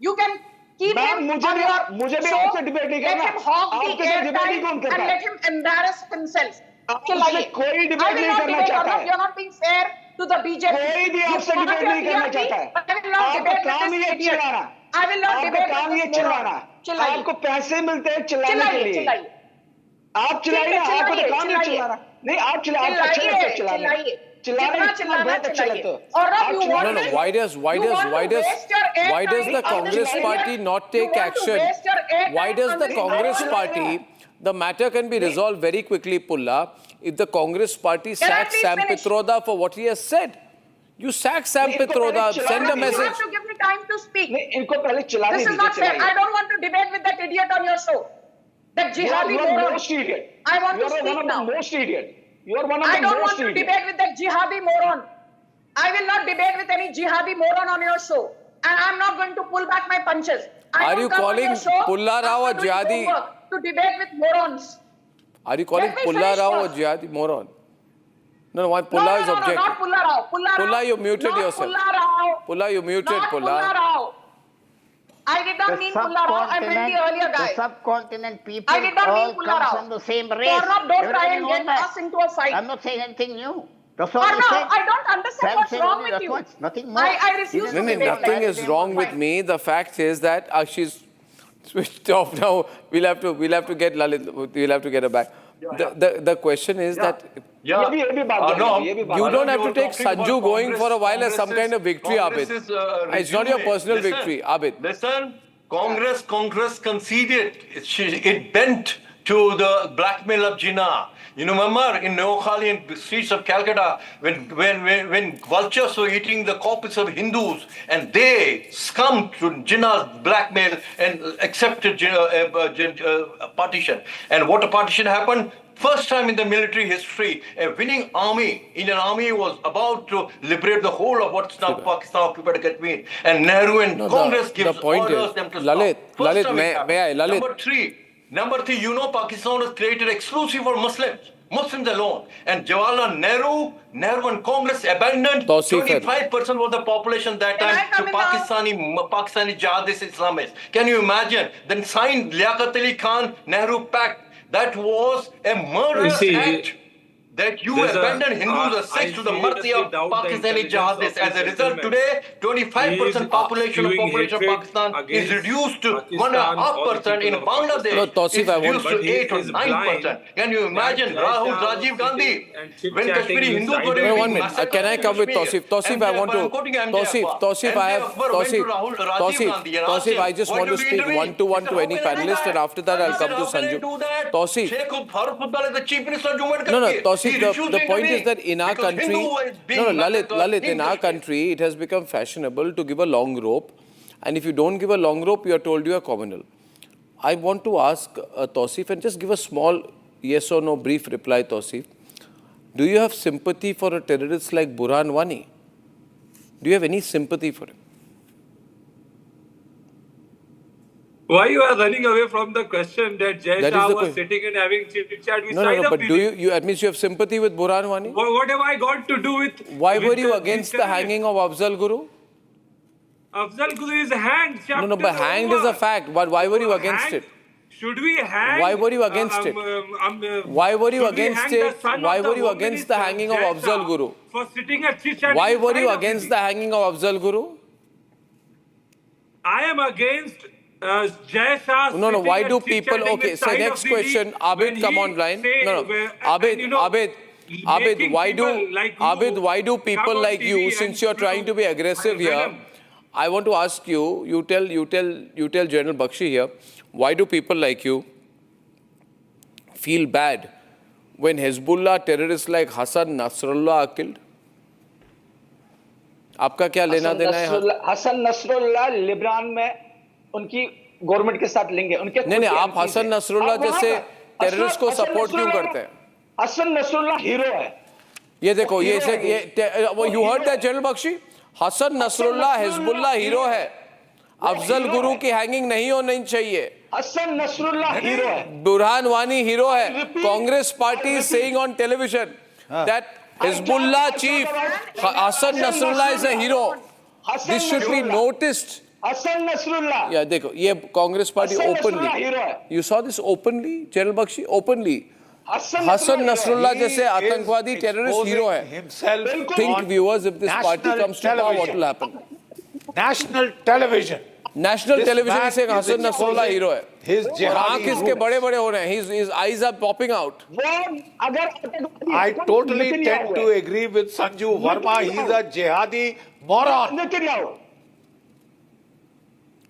You can keep him on your show, let him hog the airtime and let him embarrass himself. कोई डिबेट नहीं करना चाहता है। You're not being fair to the BJP. कोई भी आपसे debate नहीं करना चाहता है। आपका काम ही है चिल्लाना। I will not debate काम ही है चिल्लाना। आपको पैसे मिलते हैं चिल्लाने के लिए। आप चिल्लाइए, आपको तो काम ही चिल्लाना। नहीं, आप चिल्लाइए, आपको अच्छा लगता है चिल्लाने। चिल्लाना बहुत अच्छा लगता है। No. Why does the Congress Party not take action? Why does the Congress Party? The matter can be resolved very quickly, Pulla, if the Congress Party sacks Sam Pitroda for what he has said. You sack Sam Pitroda, send a message. You have to give me time to speak. इनको पहले चलाने This is not fair. I don't want to debate with that idiot on your show. That jihadi moron. Most idiot. I want to speak now. Most idiot. You are one of the most idiot. I don't want to debate with that jihadi moron. I will not debate with any jihadi moron on your show. And I'm not going to pull back my punches. Are you calling Pulla Rao a jihadi? To debate with morons. Are you calling Pulla Rao a jihadi moron? No, why Pulla is objective. Not Pulla Rao. Pulla, you muted yourself. Pulla Rao. Pulla, you muted Pulla. Pulla Rao. I did not mean Pulla Rao. I meant the earlier guy. The subcontinent people I did not mean all Pulla come Rao. from the same race. Arnab, don't try and Everybody get knows us into a fight. I'm not saying anything new. That's all you Arnab, said. I don't understand what's wrong with you. Nothing more. I refuse to debate. Nothing is wrong with me. The fact is that she's switched off now. We'll have to get Lalit. We'll have to get her back. The question is that you don't have to take Sanju going for a while as some kind of victory, Abid. It's not your personal victory, Abid. Listen, Congress conceded. It bent to the blackmail of Jinnah. You remember in Noakhali and streets of Calcutta when vultures were eating the corpus of Hindus and they succumbed to Jinnah's blackmail and accepted partition. And what a partition happened? First time in the military history, a winning army, Indian army was about to liberate the whole of what's now Pakistan occupied Kashmir. And Nehru and Congress gives orders them to stop. Lalit, may I? Lalit. Number three, you know Pakistan was created exclusive for Muslims alone. And Jawaharlal Nehru and Congress abandoned 25% of the population that time to Pakistani jihadist Islamists. Can you imagine? Then signed Liaquat Ali Khan Nehru Pact. That was a murderous act. That you abandoned Hindus as sex to the mercy of Pakistani jihadists. As a result, today, 25% population of Pakistan is reduced to 1.5%. In Bangladesh, it's reduced to 8 or 9%. Can you imagine Rajiv Gandhi, when Kashmiri Hindus were in 1 minute. Can I come with Tausif? Tausif, I want to. Tausif, I just want to speak one-to-one to any panelist, and after that, I'll come to Sanju. Tausif. No, Tausif. The point is that in our country, Lalit, in our country, it has become fashionable to give a long rope. And if you don't give a long rope, you are told you are communal. I want to ask Tausif and just give a small yes or no brief reply, Tausif. Do you have sympathy for a terrorist like Burhan Wani? Do you have any sympathy for him? Why you are running away from the question that Jai Shah was sitting and having chit-chat with No, but do you admit you have sympathy with Burhan Wani? What have I got to do with... Why were you against the hanging of Afzal Guru? Afzal Guru is hanged. No, but hanged is a fact. But why were you against it? Should we hang... Why were you against it? Why were you against it? Why were you against the hanging of Afzal Guru? For sitting and chit-chatting... Why were you against the hanging of Afzal Guru? I am against... Jai Shah. No, why do people... Okay, so next question. Abid, come on line. Abid, why do people like you, since you're trying to be aggressive here, I want to ask you, you tell General Bakshi here, why do people like you feel bad when Hezbollah terrorists like Hassan Nasrallah are killed? आपका क्या लेना देना है? Hasan Nasrallah Lebanon में उनकी government के साथ लेंगे उनके नहीं आप हसन नसरुल्लाह जैसे टेररिस्ट को सपोर्ट क्यों करते हैं? हसन नसरुल्लाह हीरो है। ये देखो, ये you heard that General Bakshi? Hassan Nasrallah Hezbollah hero है। अफजल गुरु की हैंगिंग नहीं होनी चाहिए। हसन नसरुल्लाह हीरो है। बुरहान वानी हीरो है। Congress party saying on television that Hezbollah chief Hassan Nasrallah is a hero. This should be noticed. Hassan Nasrallah, या देखो, ये Congress party openly, you saw this openly General Bakshi, openly Hassan Nasrallah जैसे आतंकवादी terrorist hero है. Think viewers, if this party comes to power what will happen? National television से Hassan Nasrallah hero है. और आंख इसके बड़े बड़े हो रहे हैं. His eyes are popping out. I totally tend to agree with Sanju Verma. He is a jihadi moron.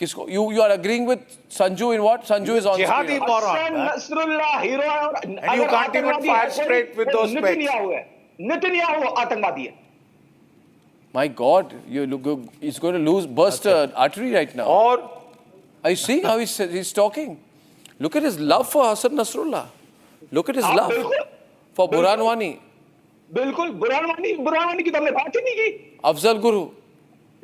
किसको? You are agreeing with Sanju in what? Sanju is on jihadi screen. moron. Nasrallah hero है. And you can't even fire straight with those specs. Netanyahu आतंकवादी है. My God, he's going to burst an artery right now. Or are you seeing how he's talking? Look at his love for Hasan Nasrullah. Look at his love for Burhan Wani. बिल्कुल, बुरहान वानी की तो हमने बात ही नहीं की. अफजल गुरु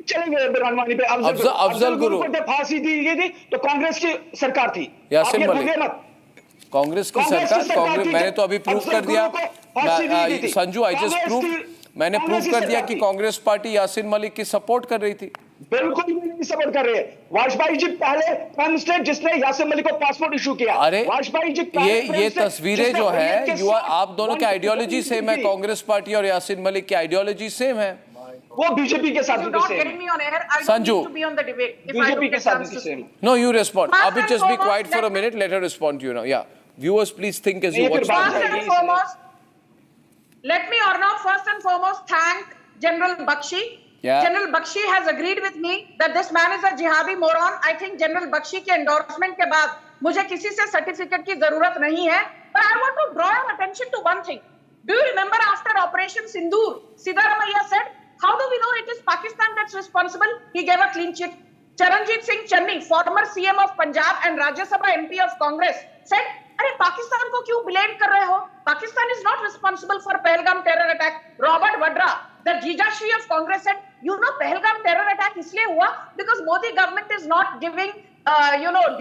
चले गए बुरहान वानी पे. अफजल गुरु को फांसी दी गई थी तो कांग्रेस की सरकार थी. यासिन मलिक कांग्रेस की सरकार. मैंने तो अभी प्रूव कर दिया संजू. आई जस्ट प्रूव, मैंने प्रूव कर दिया कि कांग्रेस पार्टी यासिन मलिक की सपोर्ट कर रही थी. बिल्कुल भी नहीं सपोर्ट कर रहे हैं. वाजपेयी जी पहले प्राइम मिनिस्टर जिसने यासिन मलिक को पासपोर्ट इशू किया. अरे वाजपेयी जी ये तस्वीरें जो है, आप दोनों की आइडियोलॉजी सेम है. कांग्रेस पार्टी और यासिन मलिक की आइडियोलॉजी सेम है. वो बीजेपी के साथ संजू, बीजेपी के साथ same. No, you respond. Abid, just be quiet for a minute. Let her respond to you now. Yeah, viewers, please think as you watch. First and foremost, let me, Arnab, first and foremost thank General Bakshi. Yeah. General Bakshi has agreed with me that this man is a jihadi moron. I think General Bakshi के endorsement के बाद मुझे किसी से certificate की जरूरत नहीं है. But I want to draw your attention to one thing. Do you remember after Operation Sindoor, Siddaramaiah said, how do we know it is Pakistan that's responsible? He gave a clean chit. Charanjit Singh Channi, former CM of Punjab and Rajya Sabha MP of Congress, said, अरे पाकिस्तान को क्यों blame कर रहे हो? Pakistan is not responsible for Pahalgam terror attack. Robert Vadra, the Jijashri of Congress, said, you know, Pahalgam terror attack इसलिए हुआ because Modi government is not giving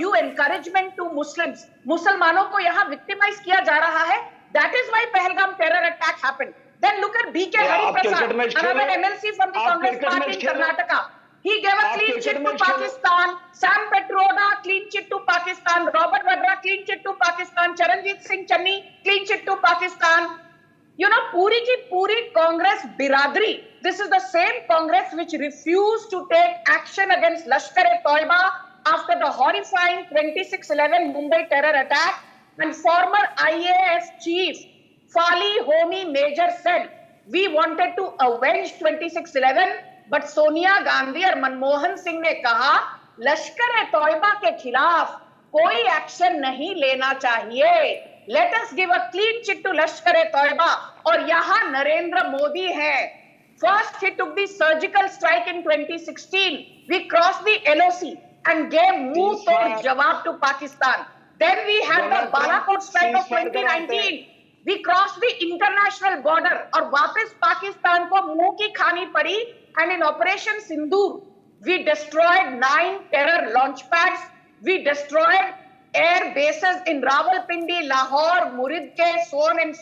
due encouragement to Muslims. मुसलमानों को यहाँ victimize किया जा रहा है. That is why Pahalgam terror attack happened. Then look at B.K. Hari Prasad, another MLC from the Congress party in Karnataka. He gave a clean chit to Pakistan. Sam Petroda, clean chit to Pakistan. Robert Vadra, clean chit to Pakistan. Charanjit Singh Channi, clean chit to Pakistan. You know, पूरी की पूरी Congress biradri. This is the same Congress which refused to take action against Lashkar-e-Toiba after the horrifying 26/11 Mumbai terror attack. And former IAS chief Fali Homi Major said, we wanted to avenge 26/11, but Sonia Gandhi और मनमोहन सिंह ने कहा, लश्कर-ए-तौयबा के खिलाफ कोई action नहीं लेना चाहिए. Let us give a clean chit to Lashkar-e-Toiba. और यहाँ नरेंद्र मोदी है. First, he took the surgical strike in 2016. We crossed the LOC and gave muh-tod jawab to Pakistan. Then we had the Balakot strike of 2019. We crossed the international border और वापस पाकिस्तान को मुंह की खानी पड़ी. And in Operation Sindoor, we destroyed 9 terror launch pads. We destroyed air bases in Rawalpindi, Lahore, Muridke, so on and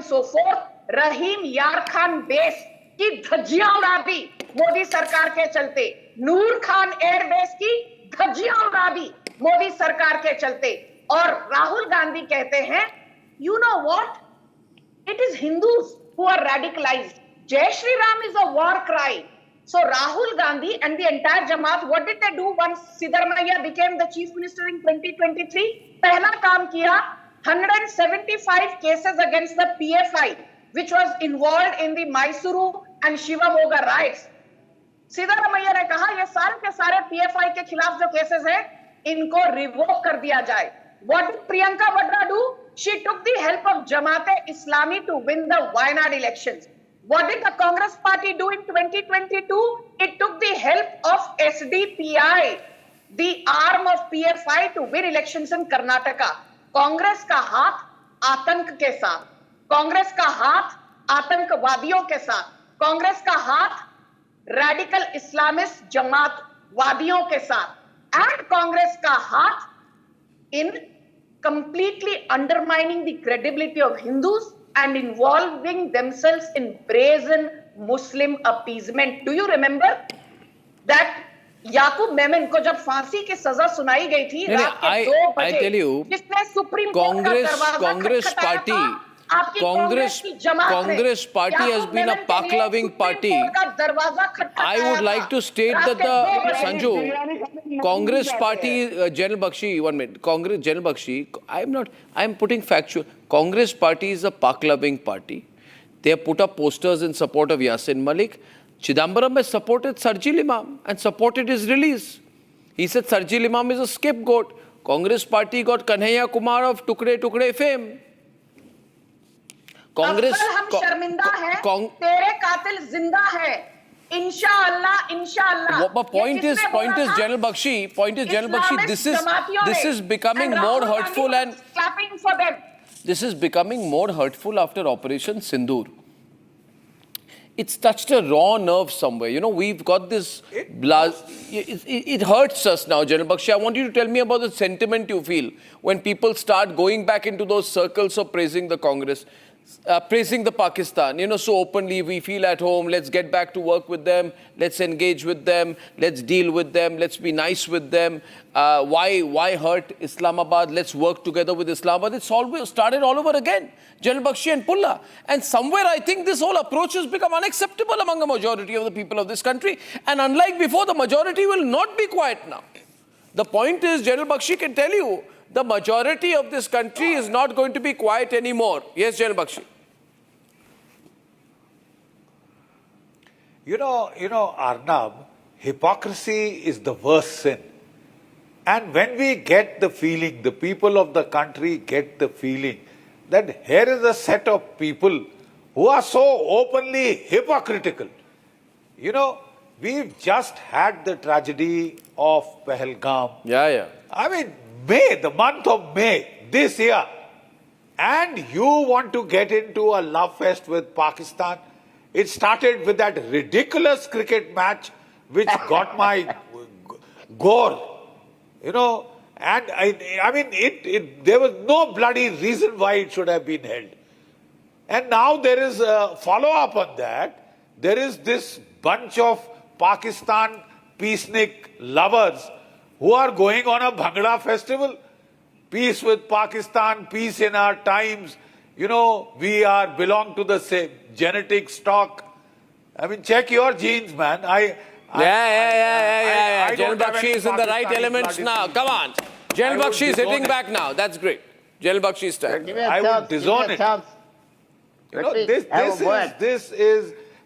so forth. Rahim Yar Khan base की धज्जियां उड़ा दी मोदी सरकार के चलते. नूर खान एयर बेस की धज्जियां उड़ा दी मोदी सरकार के चलते. और राहुल गांधी कहते हैं, you know what? It is Hindus who are radicalized. Jai Shri Ram is a war cry. So Rahul Gandhi and the entire Jamaat, what did they do once Siddaramaiah became the chief minister in 2023? पहला काम किया, 175 cases against the PFI, which was involved in the Mysuru and Shivamoga riots. Siddaramaiah ने कहा, ये सारे के सारे PFI के खिलाफ जो cases हैं, इनको revoke कर दिया जाए. What did Priyanka Vadra do? She took the help of Jamaat-e-Islami to win the Wayanad elections. What did the Congress party do in 2022? It took the help of SDPI, the arm of PFI, to win elections in Karnataka. Congress का हाथ आतंक के साथ, कांग्रेस का हाथ आतंकवादियों के साथ, कांग्रेस का हाथ रेडिकल इस्लामिस्ट जमातवादियों के साथ, एंड कांग्रेस का हाथ in completely undermining the credibility of Hindus and involving themselves in brazen Muslim appeasement. Do you remember that याकूब मेमन को जब फांसी की सजा सुनाई गई थी रात के 2 बजे, जिसने सुप्रीम कोर्ट का दरवाजा खटखटाया था, आपकी कांग्रेस की जमात है। Congress party has been a Pak-loving party. I would like to state that the Sanju, Congress party, General Bakshi, 1 minute. Congress, General Bakshi, I'm putting factual. Congress party is a Pak-loving party. They have put up posters in support of Yasin Malik. Chidambaram has supported Sarjil Imam and supported his release. He said Sarjil Imam is a scapegoat. Congress party got Kanhaiya Kumar of Tukde Tukde fame. Congress हम शर्मिंदा हैं, तेरे कातिल जिंदा है, इंशाअल्लाह इंशाअल्लाह. But point is General Bakshi, this is becoming more hurtful and clapping for them. This is becoming more hurtful after Operation Sindoor. It's touched a raw nerve somewhere. You know, we've got this it hurts us now, General Bakshi. I want you to tell me about the sentiment you feel when people start going back into those circles of praising the Congress. Praising the Pakistan, you know, so openly, we feel at home, let's get back to work with them, let's engage with them, let's deal with them, let's be nice with them. Why hurt Islamabad? Let's work together with Islamabad. It's always started all over again, General Bakshi and Pulla. And somewhere I think this whole approach has become unacceptable among the majority of the people of this country. And unlike before, the majority will not be quiet now. The point is, General Bakshi can tell you, the majority of this country is not going to be quiet anymore. Yes, General Bakshi. You know, Arnab, hypocrisy is the worst sin. And when we get the feeling, the people of the country get the feeling that here is a set of people who are so openly hypocritical. You know, we've just had the tragedy of Pahalgam. Yeah. I mean, the month of May this year, and you want to get into a love fest with Pakistan. It started with that ridiculous cricket match which got my gore, you know, and I mean, there was no bloody reason why it should have been held. And now there is a follow-up on that. There is this bunch of Pakistan peacenik lovers who are going on a Bhangra festival. Peace with Pakistan, peace in our times. You know, we belong to the same genetic stock. I mean, check your genes, man. Yeah. General Bakshi is in the right elements now. Come on. General Bakshi is hitting back now. That's great. General Bakshi is time. I would disown it. You know,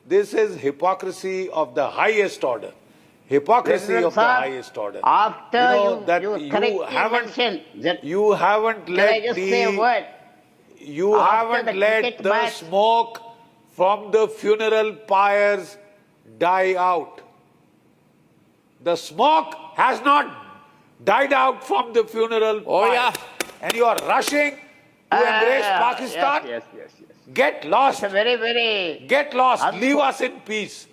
this is hypocrisy of the highest order. Hypocrisy of the highest order. After you haven't let the smoke from the funeral pyres die out. The smoke has not died out from the funeral pyre. Yeah. And you are rushing to embrace Pakistan. Yes. Get lost. Get lost. Leave us in peace.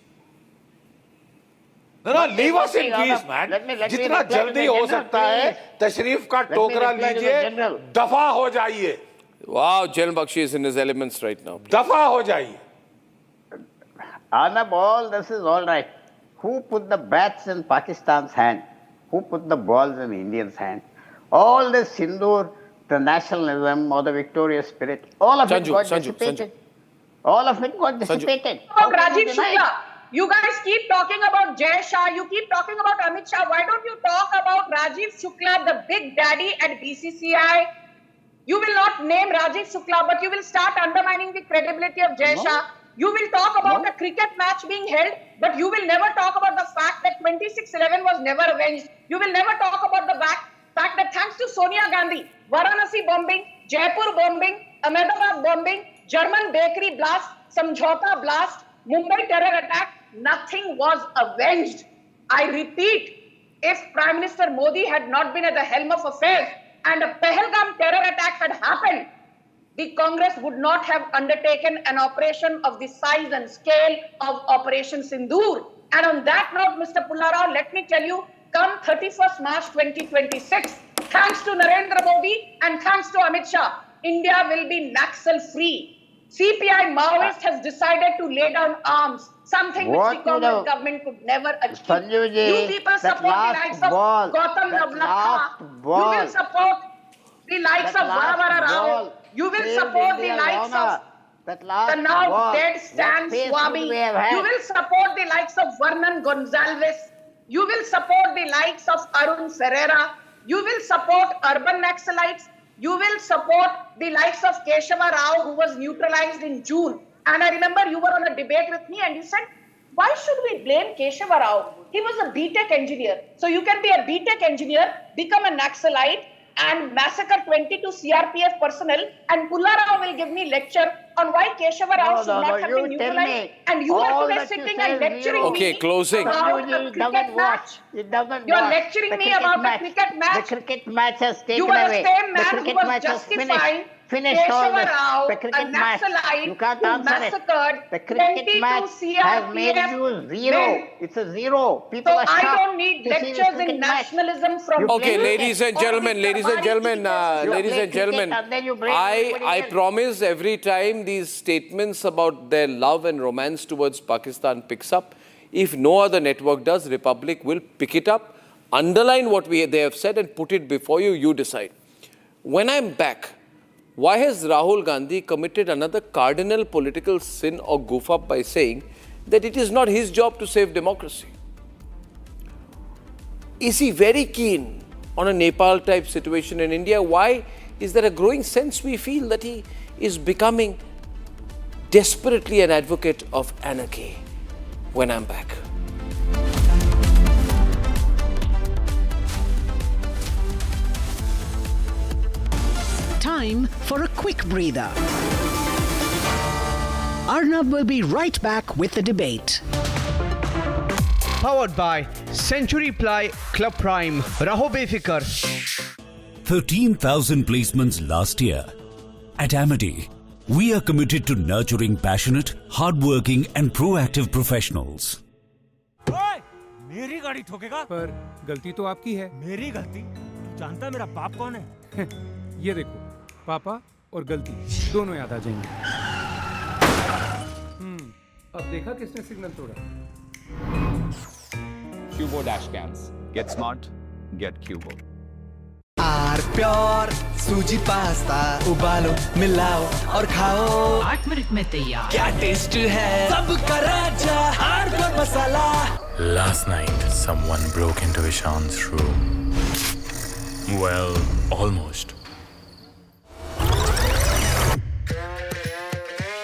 No, leave us in peace, man. जितना जल्दी हो सकता है तशरीफ का टोकरा लीजिए, दफा हो जाइए. Wow, General Bakshi is in his elements right now. दफा हो जाइए. Arnab, all this is all right. Who put the bats in Pakistan's hand? Who put the balls in Indians' hand? All this Sindoor, the nationalism or the victorious spirit, all of it got dissipated. All of it got dissipated. Rajiv Shukla. You guys keep talking about Jai Shah, you keep talking about Amit Shah. Why don't you talk about Rajiv Shukla, the big daddy at BCCI? You will not name Rajiv Shukla, but you will start undermining the credibility of Jai Shah. You will talk about the cricket match being held, but you will never talk about the fact that 26/11 was never avenged. You will never talk about the fact that thanks to Sonia Gandhi, Varanasi bombing, Jaipur bombing, Ahmedabad bombing, German bakery blast, Samjhauta blast, Mumbai terror attack, nothing was avenged. I repeat, if Prime Minister Modi had not been at the helm of affairs, and a Pahalgam terror attack had happened, the Congress would not have undertaken an operation of the size and scale of Operation Sindoor. And on that note, Mr. Pullarao, let me tell you, come 31st March 2026, thanks to Narendra Modi and thanks to Amit Shah, India will be Naxal free. CPI Maoist has decided to lay down arms, something which the Congress government could never achieve. You people support the likes of Gautam Navlatha. You will support the likes of Varavara Rao. You will support the likes of the now dead Stan Swami. You will support the likes of Vernon Gonzalez. You will support the likes of Arun Ferreira. You will support urban Naxalites. You will support the likes of Keshava Rao, who was neutralized in June. And I remember you were on a debate with me and you said, why should we blame Keshava Rao? He was a B.Tech engineer. So you can be a B.Tech engineer, become a Naxalite and massacre 22 CRPF personnel, and Pullarao will give me lecture on why Keshava Rao should not have been neutralized. And you are today sitting and lecturing me closing. about the cricket match. You are lecturing me about the cricket match. The cricket match has taken you were away. The same man the cricket who was match justifying finished all Keshava this. Rao, The cricket a match. Naxalite You can't who answer massacred it. The cricket match has made you zero. men. It's a zero. People So are I shocked don't need to see this lectures in cricket match. nationalism from Okay, you ladies and or gentlemen, the ladies and Tabari gentlemen, teachers. ladies and gentlemen, I promise every time these statements about their love and romance towards Pakistan picks up, if no other network does, Republic will pick it up, underline what they have said and put it before you, you decide. When I'm back, why has Rahul Gandhi committed another cardinal political sin or goof up by saying that it is not his job to save democracy? Is he very keen on a Nepal type situation in India? Why is there a growing sense we feel that he is becoming desperately an advocate of anarchy? When I'm back. Time for a quick breather. Arnab will be right back with the debate. Powered by Century Ply Club Prime. Raho befikar. 13,000 placements last year. At Amity, we are committed to nurturing passionate, hardworking and proactive professionals. मेरी गाड़ी ठोकेगा? पर गलती तो आपकी है। मेरी गलती? तू जानता है मेरा बाप कौन है? ये देखो, पापा और गलती दोनों याद आ जाएंगे। अब देखा किसने सिग्नल तोड़ा? Cubo dash cams. Get smart, get Cubo. Pure सूजी पास्ता उबालो मिलाओ और खाओ 8 मिनट में तैयार। क्या टेस्ट है सबका राजा hardcore masala. Last night, someone broke into Ishan's room. Well, almost.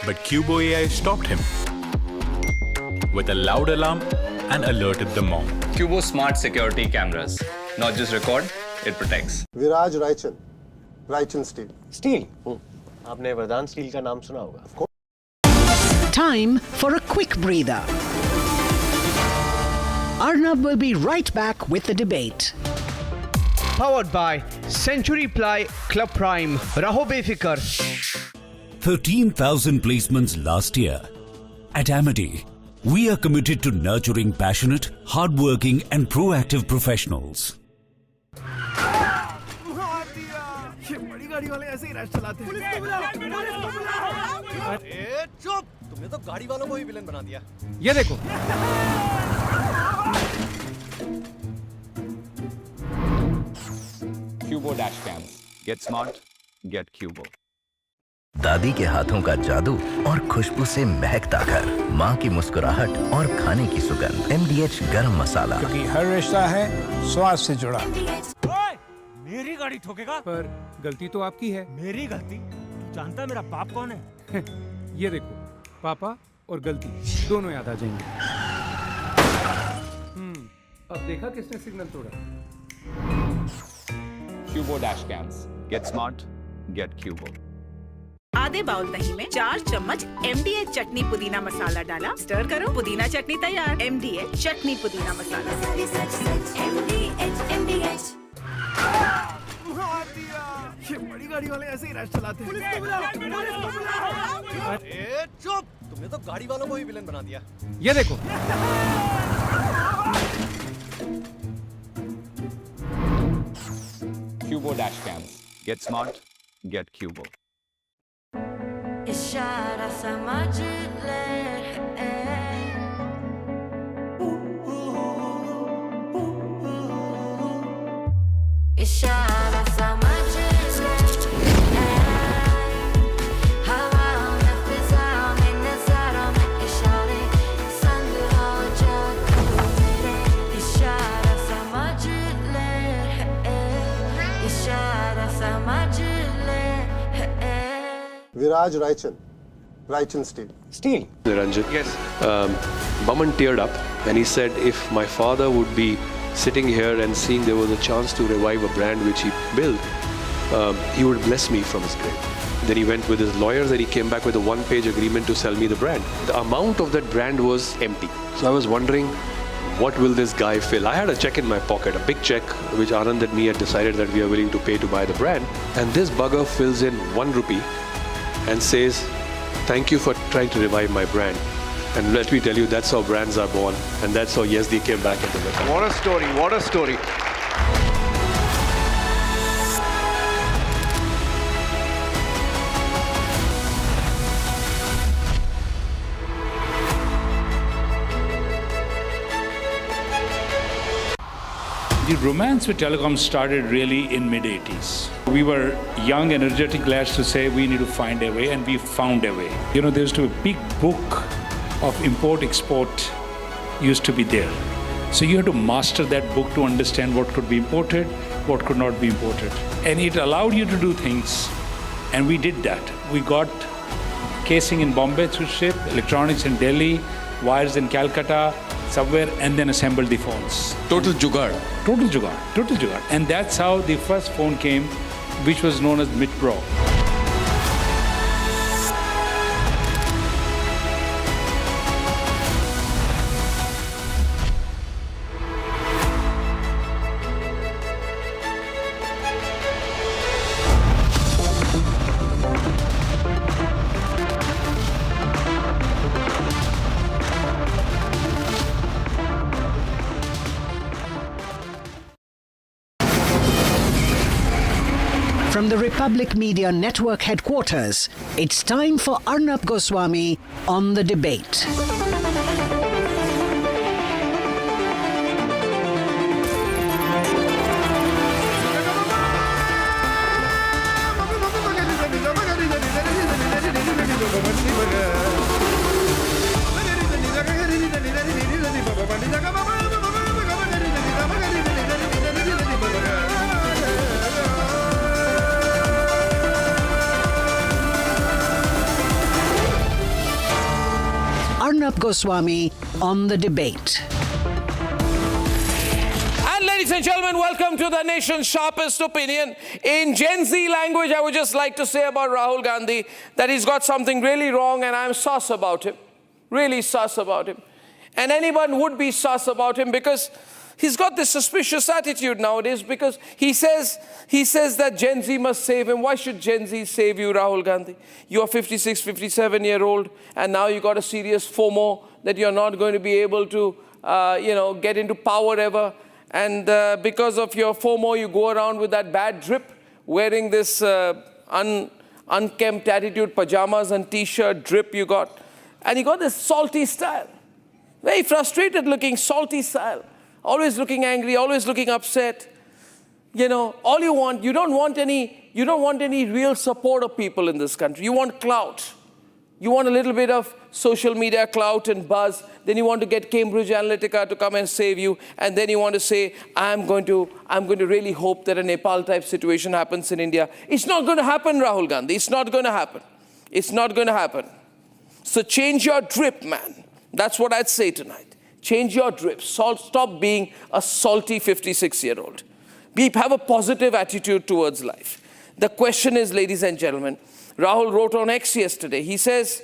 But Cubo AI stopped him with a loud alarm and alerted the mom. Cubo smart security cameras. Not just record, it protects. Viraj Raichan steal. Steal? आपने वरदान steel का नाम सुना होगा। Time for a quick breather. Arnab will be right back with the debate. Powered by Century Ply Club Prime. Raho befikar. 13,000 placements last year. At Amity, we are committed to nurturing passionate, hardworking and proactive professionals. बड़ी गाड़ी वाले ऐसे ही rash चलाते हैं। Police को बुलाओ। अरे चुप, तुमने तो गाड़ी वालों को ही विलन बना दिया। ये देखो। Cubo dash cams. Get smart, get Cubo. दादी के हाथों का जादू और खुशबू से महकता घर, माँ की मुस्कुराहट और खाने की सुगंध। MDH गरम मसाला, क्योंकि हर रिश्ता है स्वाद से जुड़ा। मेरी गाड़ी ठोकेगा? पर गलती तो आपकी है। मेरी गलती? तू जानता है मेरा बाप कौन है? ये देखो, पापा और गलती दोनों याद आ जाएंगे। अब देखा किसने सिग्नल तोड़ा? Cubo dash cams. Get smart, get Cubo. आधे बाउल दही में 4 चम्मच MDH चटनी पुदीना मसाला डाला, स्टर करो, पुदीना चटनी तैयार। MDH चटनी पुदीना मसाला। गाड़ी वाले ऐसे ही रैश चलाते हैं। पुलिस को बुलाओ, पुलिस को बुलाओ। अरे चुप, तुमने तो गाड़ी वालों को ही विलन बना दिया। ये देखो, Cubo dash cam. Get smart, get Cubo. इशारा समझ ले इशारा समझ ले हवाओं में फिजाओं में नजारों में इशारे संग हो जा तू मेरे इशारा समझ ले इशारा समझ ले Viraj Raichen Steel. Steel? Ranjit. Yes. Baman teared up and he said if my father would be sitting here and seeing there was a chance to revive a brand which he built, he would bless me from his grave. Then he went with his lawyers and he came back with a one-page agreement to sell me the brand. The amount of that brand was empty. So I was wondering, what will this guy fill? I had a check in my pocket, a big check which Anand and me had decided that we are willing to pay to buy the brand. And this bugger fills in 1 rupee and says, thank you for trying to revive my brand. And let me tell you, that's how brands are born. And that's how Yezdi came back into the country. What a story, what a story. The romance with telecom started really in mid-80s. We were young, energetic lads to say we need to find a way, and we found a way. You know, there used to be a big book of import-export used to be there. So you had to master that book to understand what could be imported, what could not be imported. And it allowed you to do things, and we did that. We got casing in Bombay through ship, electronics in Delhi, wires in Calcutta, somewhere, and then assembled the phones. Total jugaad. Total jugaad, total jugaad. And that's how the first phone came, which was known as Mid Pro. From the Republic Media Network headquarters, it's time for Arnab Goswami on The Debate. Arnab Goswami on The Debate. And ladies and gentlemen, welcome to the nation's sharpest opinion. In Gen Z language, I would just like to say about Rahul Gandhi that he's got something really wrong, and I'm sus about him. Really sus about him. And anyone would be sus about him because he's got this suspicious attitude nowadays, because he says that Gen Z must save him. Why should Gen Z save you, Rahul Gandhi? You're 56, 57-year-old, and now you got a serious FOMO that you're not going to be able to, get into power ever. And because of your FOMO, you go around with that bad drip, wearing this unkempt attitude, pajamas and T-shirt drip you got. And you got this salty style. Very frustrated looking, salty style. Always looking angry, always looking upset. All you want, you don't want any real support of people in this country. You want clout. You want a little bit of social media clout and buzz. Then you want to get Cambridge Analytica to come and save you. And then you want to say, I'm going to really hope that a Nepal type situation happens in India. It's not going to happen, Rahul Gandhi. It's not going to happen. It's not going to happen. So change your drip, man. That's what I'd say tonight. Change your drip. Stop being a salty 56-year-old. Have a positive attitude towards life. The question is, ladies and gentlemen, Rahul wrote on X yesterday. He says,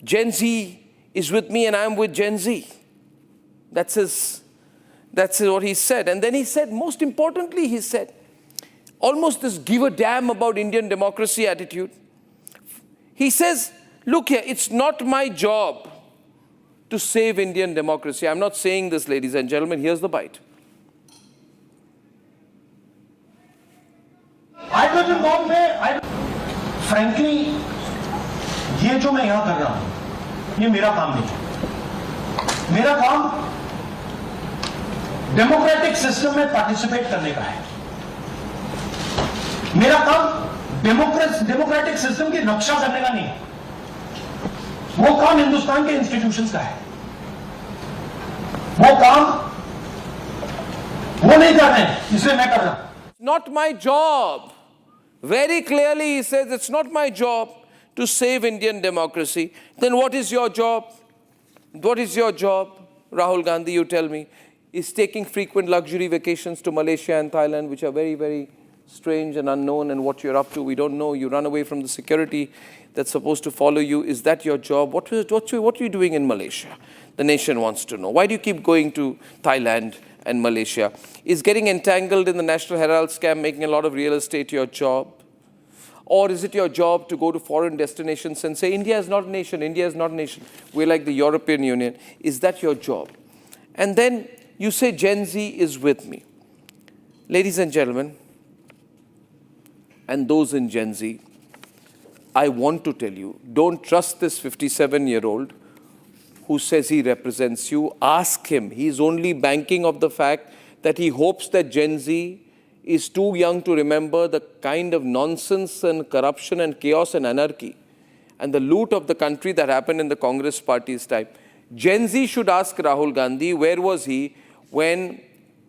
Gen Z is with me and I'm with Gen Z. That's what he said. And then he said, most importantly, he said, almost this give a damn about Indian democracy attitude. He says, look here, it's not my job to save Indian democracy. I'm not saying this, ladies and gentlemen. Here's the bite. Hydrogen bomb में frankly ये जो मैं यहां कर रहा हूं ये मेरा काम नहीं है। मेरा काम डेमोक्रेटिक सिस्टम में पार्टिसिपेट करने का है। मेरा काम डेमोक्रेटिक सिस्टम की रक्षा करने का नहीं है। वो काम हिंदुस्तान के इंस्टीट्यूशंस का है। वो काम वो नहीं कर रहे हैं, इसलिए मैं कर रहा हूं। Not my job. Very clearly he says, it's not my job to save Indian democracy. Then what is your job? What is your job, Rahul Gandhi, you tell me? Is taking frequent luxury vacations to Malaysia and Thailand, which are very, very strange and unknown, and what you're up to, we don't know. You run away from the security that's supposed to follow you. Is that your job? What are you doing in Malaysia? The nation wants to know. Why do you keep going to Thailand and Malaysia? Is getting entangled in the National Herald scam, making a lot of real estate, your job? Or is it your job to go to foreign destinations and say, India is not a nation, India is not a nation, we're like the European Union? Is that your job? And then you say Gen Z is with me. Ladies and gentlemen, and those in Gen Z, I want to tell you, don't trust this 57-year-old who says he represents you. Ask him. He's only banking of the fact that he hopes that Gen Z is too young to remember the kind of nonsense and corruption and chaos and anarchy and the loot of the country that happened in the Congress party's time. Gen Z should ask Rahul Gandhi, where was he when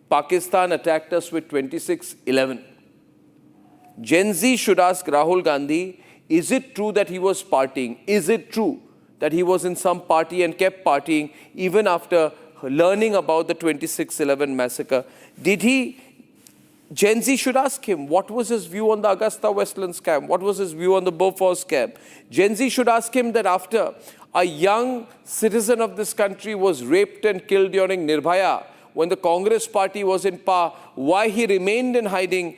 Pakistan attacked us with 26/11? Gen Z should ask Rahul Gandhi, is it true that he was partying? Is it true that he was in some party and kept partying even after learning about the 26/11 massacre? Gen Z should ask him, what was his view on the Augusta Westland scam? What was his view on the Bofors scam? Gen Z should ask him that after a young citizen of this country was raped and killed during Nirbhaya, when the Congress party was in power, why he remained in hiding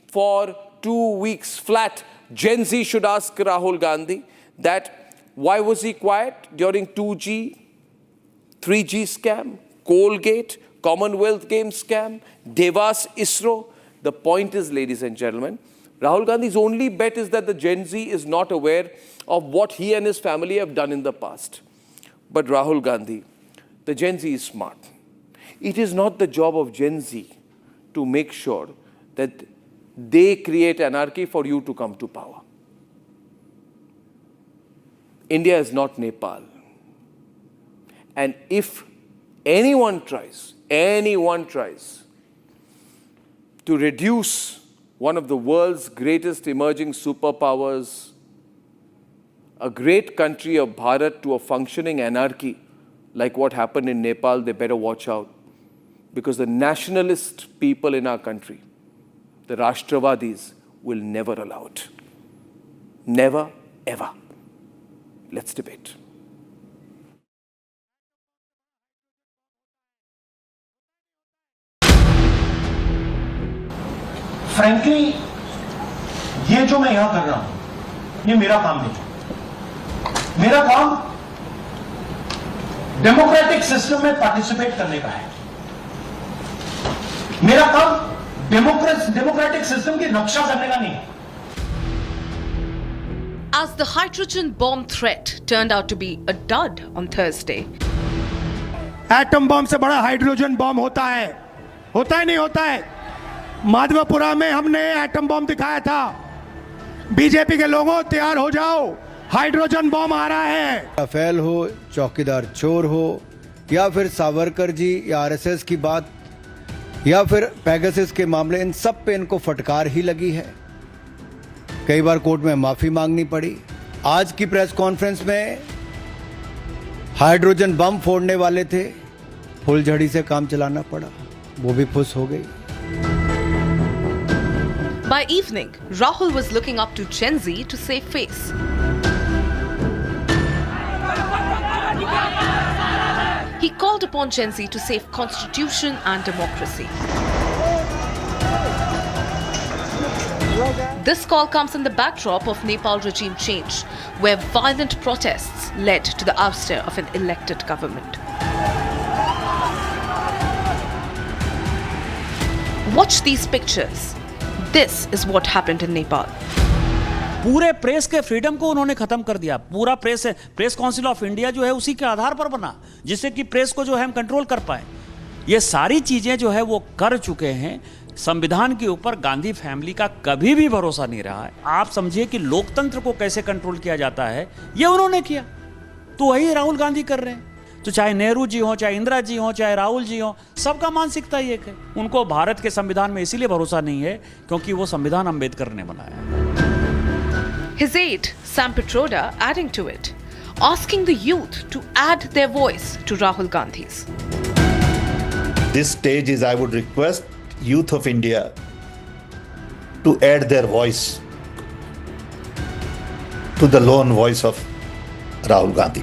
for 2 weeks flat. Gen Z should ask Rahul Gandhi that why was he quiet during 2G, 3G scam, Colgate, Commonwealth Games scam, Devas, ISRO. The point is, ladies and gentlemen, Rahul Gandhi's only bet is that the Gen Z is not aware of what he and his family have done in the past. But Rahul Gandhi, the Gen Z is smart. It is not the job of Gen Z to make sure that they create anarchy for you to come to power. India is not Nepal. And if anyone tries to reduce one of the world's greatest emerging superpowers, a great country of Bharat, to a functioning anarchy like what happened in Nepal, they better watch out. Because the nationalist people in our country, the Rashtravadis, will never allow it. Never, ever. Let's debate. Frankly ये जो मैं यहां कर रहा हूं ये मेरा काम नहीं है। मेरा काम डेमोक्रेटिक सिस्टम में पार्टिसिपेट करने का है। मेरा काम डेमोक्रेटिक सिस्टम की रक्षा करने का नहीं है। As the hydrogen bomb threat turned out to be a dud on Thursday. Atom bomb से बड़ा हाइड्रोजन बम होता है नहीं होता है। माधवपुरा में हमने एटम बम दिखाया था। बीजेपी के लोगों तैयार हो जाओ, हाइड्रोजन बम आ रहा है। राफेल हो, चौकीदार चोर हो, या फिर सावरकर जी या आरएसएस की बात, या फिर पेगासस के मामले, इन सब पे इनको फटकार ही लगी है। कई बार कोर्ट में माफी मांगनी पड़ी। आज की प्रेस कॉन्फ्रेंस में हाइड्रोजन बम फोड़ने वाले थे, फुलझड़ी से काम चलाना पड़ा, वो भी फुस हो गई। By evening, Rahul was looking up to Gen Z to save face. He called upon Gen Z to save constitution and democracy. This call comes in the backdrop of Nepal regime change, where violent protests led to the ouster of an elected government. Watch these pictures. This is what happened in Nepal. पूरे press के freedom को उन्होंने खत्म कर दिया। पूरा press council of India जो है उसी के आधार पर बना, जिससे कि प्रेस को जो है हम कंट्रोल कर पाए। ये सारी चीजें जो है वो कर चुके हैं। संविधान के ऊपर गांधी फैमिली का कभी भी भरोसा नहीं रहा है। आप समझिए कि लोकतंत्र को कैसे कंट्रोल किया जाता है, ये उन्होंने किया। तो वही राहुल गांधी कर रहे हैं। तो चाहे नेहरू जी हो, चाहे इंदिरा जी हो, चाहे राहुल जी हो, सबका मानसिकता ही एक है। उनको भारत के संविधान में इसीलिए भरोसा नहीं है क्योंकि वो संविधान अम्बेडकर ने बनाया। His aide, Sam Pitroda, adding to it, asking the youth to add their voice to Rahul Gandhi's. This stage is, I would request youth of India to add their voice to the lone voice of Rahul Gandhi.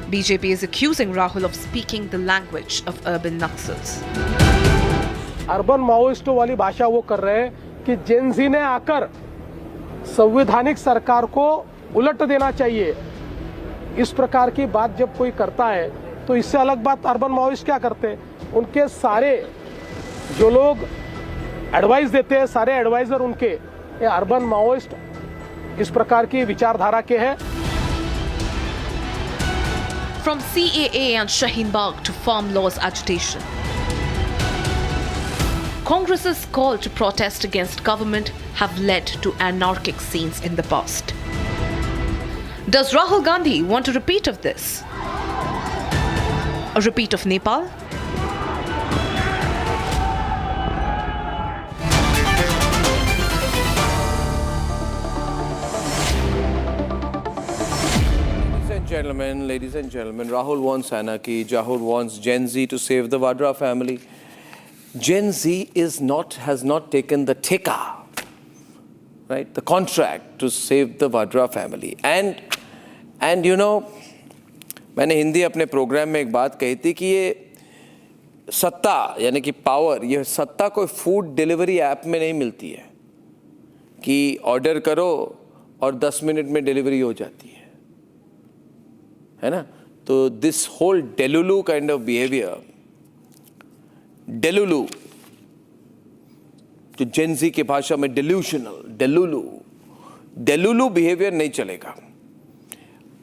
BJP is accusing Rahul of speaking the language of urban Naxals. Urban माओइस्टों वाली भाषा वो कर रहे हैं कि Gen Z ने आकर संवैधानिक सरकार को उलट देना चाहिए। इस प्रकार की बात जब कोई करता है तो इससे अलग बात अर्बन माओइस्ट क्या करते हैं, उनके सारे जो लोग एडवाइस देते हैं, सारे एडवाइजर उनके ये अर्बन माओइस्ट इस प्रकार की विचारधारा के हैं। From CAA and Shaheen Bagh to farm laws agitation, Congress's call to protest against government have led to anarchic scenes in the past. Does Rahul Gandhi want a repeat of this? A repeat of Nepal? Ladies and gentlemen, Rahul wants anarchy. Rahul wants Gen Z to save the Vadra family. Gen Z has not taken the theka, right? The contract to save the Vadra family. And you know, मैंने हिंदी अपने programme में एक बात कही थी कि ये सत्ता यानी कि पावर, ये सत्ता कोई फूड डिलीवरी ऐप में नहीं मिलती है कि ऑर्डर करो और 10 मिनट में डिलीवरी हो जाती है ना? तो this whole delulu kind of behaviour, delulu जो जेनजी की भाषा में डेल्यूशनल, डेलुलू बिहेवियर नहीं चलेगा।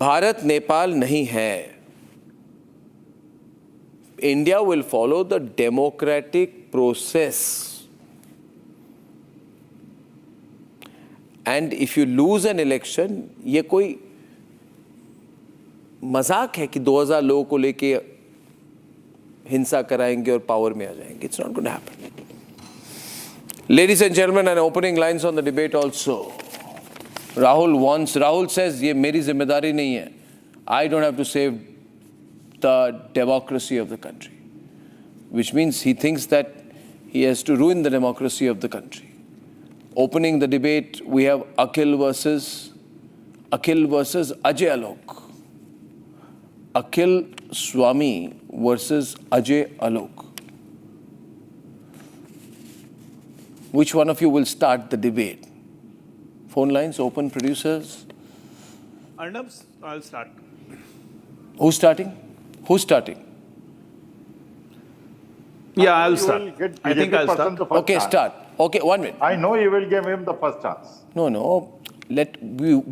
भारत नेपाल नहीं है। India will follow the democratic process and if you lose an election, ये कोई मजाक है कि 2000 लोगों को लेके हिंसा कराएंगे और पावर में आ जाएंगे। It's not going to happen. Ladies and gentlemen, and opening lines on the debate also. Rahul says, ये मेरी जिम्मेदारी नहीं है. I don't have to save the democracy of the country. Which means he thinks that he has to ruin the democracy of the country. Opening the debate, we have Akhil versus Ajay Alok. Akhil Swami versus Ajay Alok. Which one of you will start the debate? Phone lines open, producers. Arnab, I'll start. Who's starting? Yeah, I'll start. I think I'll start. Okay, start. Okay, 1 minute. I know you will give him the first chance. No.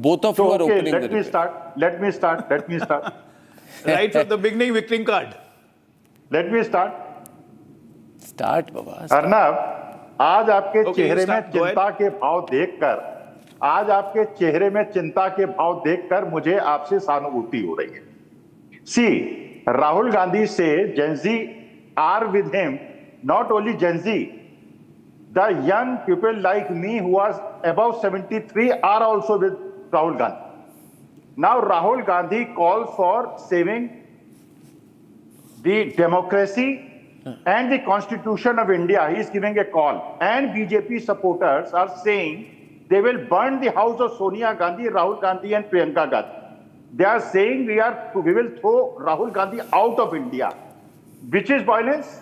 Both of you are opening the debate. Let me start. Right from the beginning, victory card. Let me start. Start, Baba. Arnab, आज आपके चेहरे में चिंता के भाव देखकर मुझे आपसे सहानुभूति हो रही है। See, Rahul Gandhi say Gen Z are with him, not only Gen Z, the young people like me who are above 73 are also with Rahul Gandhi. Now Rahul Gandhi calls for saving the democracy and the Constitution of India. He is giving a call. And BJP supporters are saying they will burn the house of Sonia Gandhi, Rahul Gandhi and Priyanka Gandhi. They are saying we will throw Rahul Gandhi out of India. Which is violence?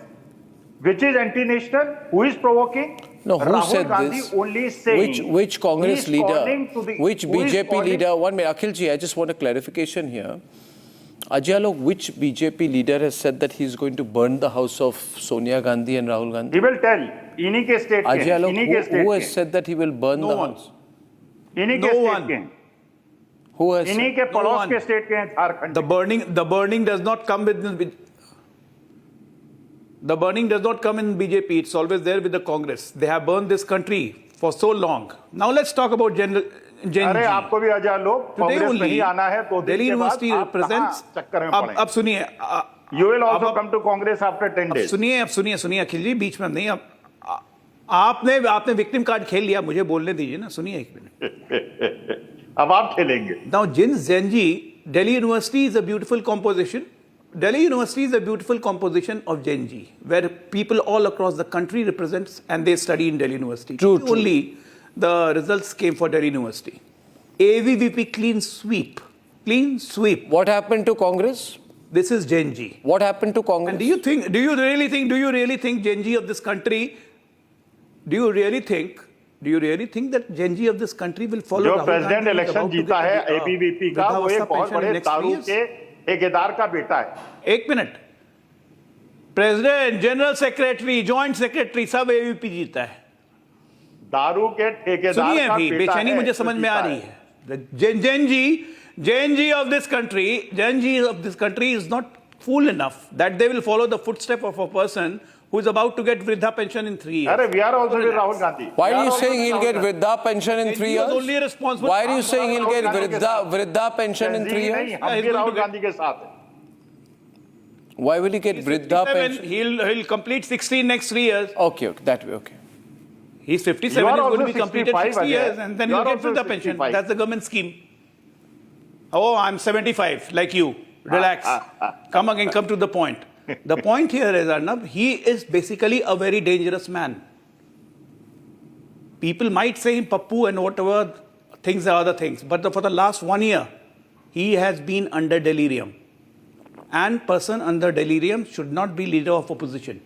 Which is anti-national? Who is provoking? No, who Rahul said Gandhi this? only saying Which Congress he's leader? calling to the- Which who is BJP calling- leader? One minute, Akhilji, I just want a clarification here. Ajay, which BJP leader has said that he's going to burn the house of Sonia Gandhi and Rahul Gandhi? He will tell. इन्हीं के state के, Ajay, इन्हीं के state who has के, said that he will burn the house? इन्हीं के state के, Who has इन्हीं के पड़ोस के state के हैं Jharkhand. The burning does not come with the burning does not come in BJP. It's always there with the Congress. They have burned this country for so long. Now let's talk about Gen अरे आपको भी अजय लोग कांग्रेस में ही आना है तो Delhi University represents चक्कर में अब सुनिए You will also come to Congress after 10 days. अब सुनिए अखिल जी बीच में नहीं आपने विक्टिम कार्ड खेल लिया मुझे बोलने दीजिए ना सुनिए एक मिनट अब आप खेलेंगे Now Zenji Delhi University is a beautiful composition. Delhi University is a beautiful composition of Zenji where people all across the country represents and they study in Delhi University. True. Only the results came for Delhi University. AVVP clean sweep. What happened to Congress? This is Zenji. What happened to Congress? And do you really think Zenji of this country, do you really think that Zenji of this country will follow जो Rahul president Gandhi election जीता है ABVP का वो एक बहुत बड़े दारू के ठेकेदार का बेटा है एक minute president general secretary joint secretary सब एबीवीपी जीता है दारू के ठेकेदार का बेटा है बेचैनी मुझे समझ में आ रही है Zenji of this country is not fool enough that they will follow the footstep of a person who is about to get Vridha pension in 3 years. We are also with Rahul Gandhi. Why are you saying he'll get Vridha pension in 3 years? Only responsible. Why are you saying he'll get Vridha pension in 3 years? हम भी राहुल गांधी के साथ हैं. Why will he get Vridha pension? He'll complete 60 next 3 years. Okay, that way, okay. He's 57, he's going to be completed 60 years and then he'll get Vridha pension. That's the government scheme. Oh, I'm 75, like you. Relax. Come to the point. The point here is, Arnab, he is basically a very dangerous man. People might say him Pappu and whatever things are other things, but for the last 1 year, he has been under delirium. And person under delirium should not be leader of opposition.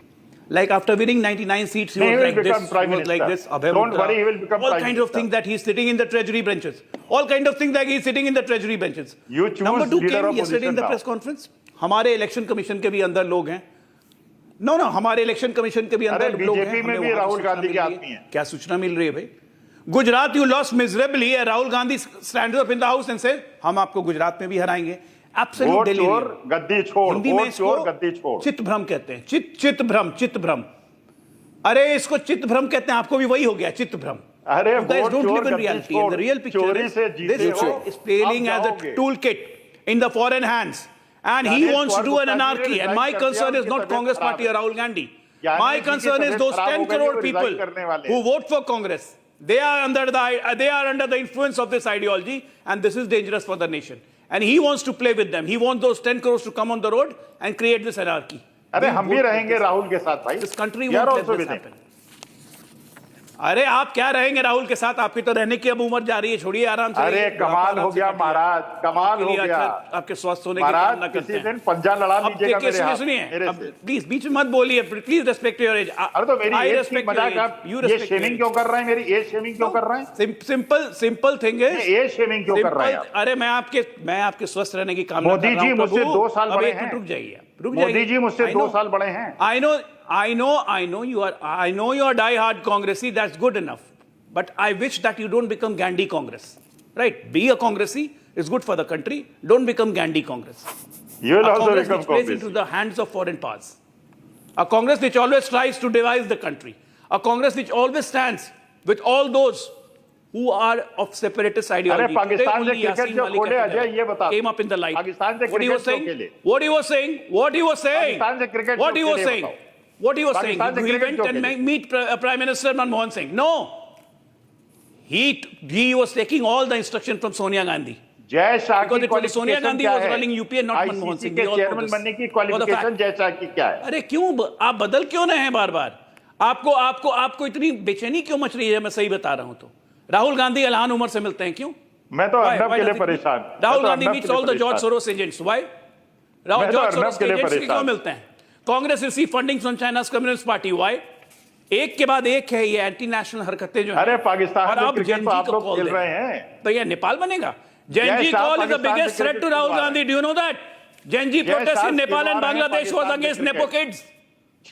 Like after winning 99 seats, he was like this, he was like this. Don't worry, he will become all prime kind minister. of things that he's sitting in the treasury benches. All kind of things that he's sitting in the treasury benches. You choose Number 2 leader came of yesterday in the opposition press conference. हमारे election commission के भी अंदर लोग हैं. No, हमारे election commission के भी अंदर लोग हैं. बीजेपी में भी राहुल गांधी के आदमी हैं. क्या सूचना मिल रही है भाई? Gujarat you lost miserably. Rahul Gandhi stands up in the house and says, हम आपको गुजरात में भी हराएंगे. Absolute delirium. गद्दी छोड़. हिंदी में इसको चित्तभ्रम कहते हैं. चित्तभ्रम. अरे इसको चित्तभ्रम कहते हैं. आपको भी वही हो गया चित्तभ्रम. अरे you guys don't live in reality. And the real picture is this is failing as a toolkit in the foreign hands. And he wants to do an anarchy. And my concern is not Congress party or Rahul Gandhi. My concern is those 10 crore people who vote for Congress. They are under the influence of this ideology, and this is dangerous for the nation. And he wants to play with them. He wants those 10 crores to come on the road and create this anarchy. अरे हम भी रहेंगे राहुल के साथ भाई. This country won't let this happen. अरे आप क्या रहेंगे राहुल के साथ? आपकी तो रहने की अब उम्र जा रही है. छोड़िए आराम से. अरे कमाल हो गया महाराज, कमाल हो गया. आपके स्वस्थ होने की कामना करते हैं. दिन पंजा लड़ा लीजिएगा मेरे हाथ. सुनिए प्लीज बीच में मत बोलिए. Please respect your age. अरे तो मेरी एज की मजाक आप ये शेमिंग क्यों कर रहे हैं? मेरी एज शेमिंग क्यों कर रहे हैं? सिंपल थिंग है. एज शेमिंग क्यों कर रहे हैं? अरे मैं आपके स्वस्थ रहने की कामना कर रहा हूं. मोदी जी मुझसे 2 साल बड़े हैं. रुक जाइए. मोदी जी मुझसे 2 साल बड़े हैं. I know you are die-hard Congressy. That's good enough. But I wish that you don't become Gandhi Congress. Right? Be a Congressy. It's good for the country. Don't become Gandhi Congress. You will also Congress become which plays Congress. into the hands of foreign powers. A Congress which always tries to divide the country. A Congress which always stands with all those who are of separatist ideology. अरे पाकिस्तान से cricket जो खोले अजय ये बता. Came up in the light. Pakistan से cricket जो खेले. What he was saying. Pakistan से cricket What he was saying. What he was saying. He went and meet Prime Minister Manmohan Singh. No. He was taking all the instruction from Sonia Gandhi. Jay Shah की qualification Sonia Gandhi was running UP and not Manmohan Singh. के chairman बनने की qualification Jay Shah की क्या है? अरे क्यों आप बदल क्यों रहे हैं बार-बार? आपको इतनी बेचैनी क्यों मच रही है? मैं सही बता रहा हूं तो. राहुल गांधी अल्हान उमर से मिलते हैं क्यों? मैं तो अर्नब के लिए परेशान. Rahul Gandhi meets all the George Soros agents. Why? George Soros agents क्यों मिलते हैं? Congress receive funding from China's Communist Party. Why? एक के बाद एक है ये एंटी नेशनल हरकतें जो अरे पाकिस्तान और में अब क्रिकेट तो आप लोग खेल रहे हैं, तो ये नेपाल बनेगा? Genji call is the biggest threat to Rahul Gandhi. Do you know that? Genji protest in Nepal and Bangladesh was against Nepo kids.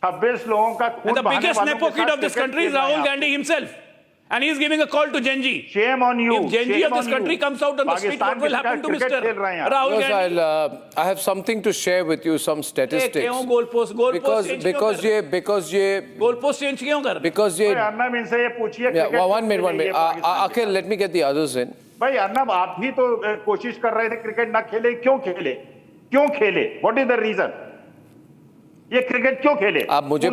26 लोगों का खून And the बहाने biggest वालों Nepo के kid साथ of this cricket country is खेल रहे हैं Rahul आप। Gandhi himself. And he is giving a call to Genji. Shame on you. If Genji Shame of this on country you. comes out on the street, what will happen to cricket Mr. खेल रहे हैं आप। Rahul Because Gandhi? I have something to share with you, some statistics. Because change क्यों कर? Because ये अर्नब इनसे ये पूछिए yeah, one minute. Akhil, let me get the others in. भाई अर्नब आप भी तो कोशिश कर रहे थे क्रिकेट ना खेले, क्यों खेले? What is the reason? ये क्रिकेट क्यों खेले? आप मुझे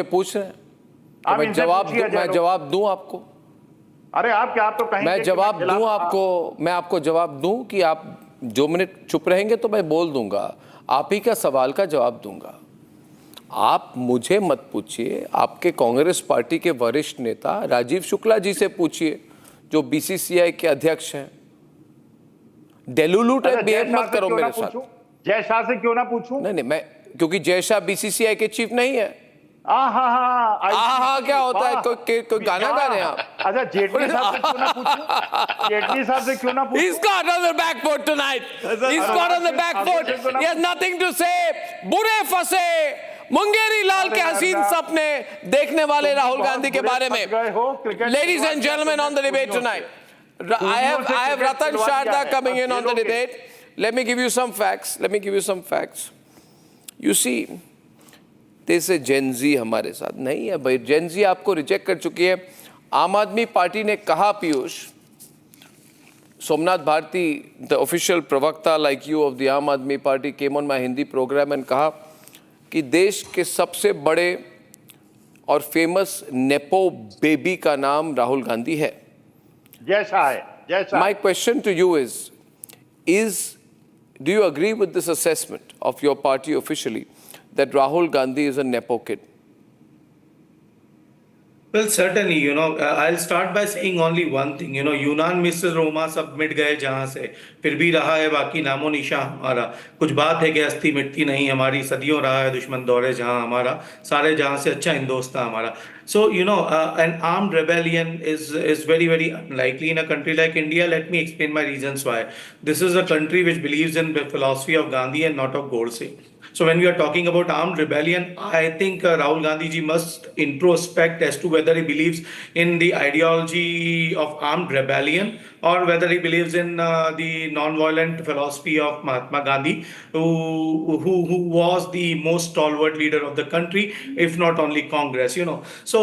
पूछ रहे हैं तो मैं जवाब दूं आपको? अरे आप क्या, आप तो कहेंगे मैं आपको जवाब दूं कि आप 2 मिनट चुप रहेंगे तो मैं बोल दूंगा, आप ही का सवाल का जवाब दूंगा। आप मुझे मत पूछिए, आपके कांग्रेस पार्टी के वरिष्ठ नेता राजीव शुक्ला जी से पूछिए, जो बीसीसीआई के अध्यक्ष हैं। डेलुलूट बिहेव मत करो मेरे साथ। जय शाह से क्यों ना पूछूं? नहीं, मैं क्योंकि जय शाह बीसीसीआई के चीफ नहीं है। हाँ क्या होता है? कोई गाना गा रहे हैं आप? अच्छा, जेटली साहब से क्यों ना पूछूं? जेटली साहब से क्यों ना पूछूं? He's got on the back foot tonight. He's got on the back foot. He has nothing to say. बुरे फंसे मुंगेरी लाल के हसीन सपने देखने वाले राहुल गांधी के बारे में। Ladies and gentlemen, on the debate tonight, I have Ratan Sharda coming in on the debate. Let me give you some facts. You see, जैसे जेनजी हमारे साथ नहीं है भाई, जेनजी आपको रिजेक्ट कर चुकी है। आम आदमी पार्टी ने कहा, पीयूष, सोमनाथ भारती, द ऑफिशियल प्रवक्ता like you of the Aam Aadmi party, came on my Hindi program and कहा कि देश के सबसे बड़े और फेमस नेपो बेबी का नाम राहुल गांधी है। जैसा है। My question to you is do you agree with this assessment of your party officially that Rahul Gandhi is a Nepo kid? Well, certainly, I'll start by saying only one thing. यूनान, मिस्र, रोमा सब मिट गए जहाँ से, फिर भी रहा है बाकी नामो निशा हमारा। कुछ बात है कि हस्ती मिटती नहीं हमारी, सदियों रहा है दुश्मन दौरे जहाँ हमारा, सारे जहाँ से अच्छा हिंदोस्त था हमारा। So, an armed rebellion is very, very unlikely in a country like India. Let me explain my reasons why. This is a country which believes in the philosophy of Gandhi and not of Godse. So when we are talking about armed rebellion, I think Rahul Gandhi ji must introspect as to whether he believes in the ideology of armed rebellion or whether he believes in the non-violent philosophy of Mahatma Gandhi, who was the most stalwart leader of the country, if not only Congress, So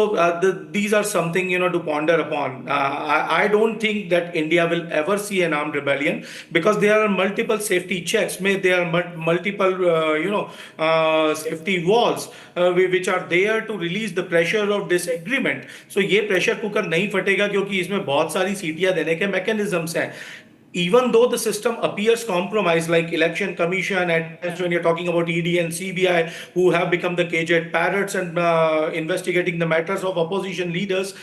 these are something, to ponder upon. I don't think that India will ever see an armed rebellion because there are multiple safety checks. There are multiple, safety walls which are there to release the pressure of disagreement. So ये pressure cooker नहीं फटेगा क्योंकि इसमें बहुत सारी सीटियां देने के mechanisms हैं. Even though the system appears compromised, like election commission, and when you're talking about ED and CBI, who have become the caged parrots and investigating the matters of opposition leaders,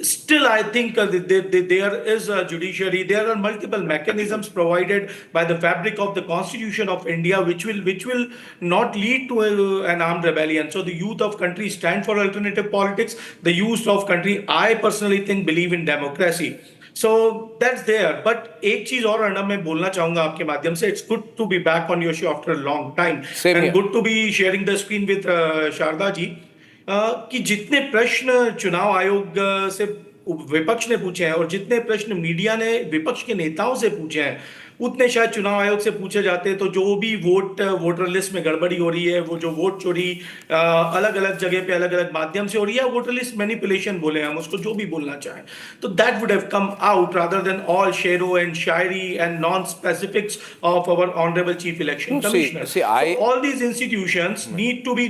still I think there is a judiciary. There are multiple mechanisms provided by the fabric of the Constitution of India, which will not lead to an armed rebellion. So the youth of country stand for alternative politics. The youth of country, I personally think, believe in democracy. So that's there. But एक चीज और अर्नब मैं बोलना चाहूंगा आपके माध्यम से. It's good to be back on your show after a long time. Same and here. Good to be sharing the screen with Sharda ji. कि जितने प्रश्न चुनाव आयोग से विपक्ष ने पूछे हैं और जितने प्रश्न मीडिया ने विपक्ष के नेताओं से पूछे हैं, उतने शायद चुनाव आयोग से पूछे जाते। तो जो भी वोटर लिस्ट में गड़बड़ी हो रही है, वो जो वोट चोरी अलग अलग जगह पे अलग अलग माध्यम से हो रही है, वोटर लिस्ट मैनिपुलेशन बोले हम उसको, जो भी बोलना चाहें, तो that would have come out rather than all शेरो and shayari and non specifics of our honourable chief election commissioner. All these institutions need to be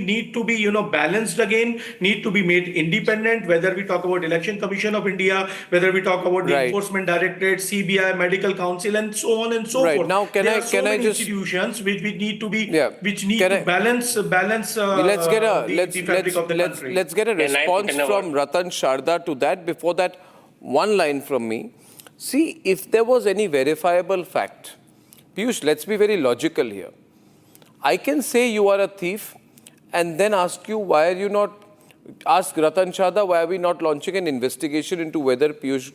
balanced again, need to be made independent, whether we talk about Election Commission of India, whether we talk about the Enforcement Directorate, CBI, Medical Council, and so on and so forth. Now, can I just institutions which need to be to balance the fabric of the country. Let's get a response from Ratan Sharda to that. Before that, one line from me. See, if there was any verifiable fact, Piyush, let's be very logical here. I can say you are a thief and then ask you, why are you not Ask Ratan Chadha, why are we not launching an investigation into whether Piyush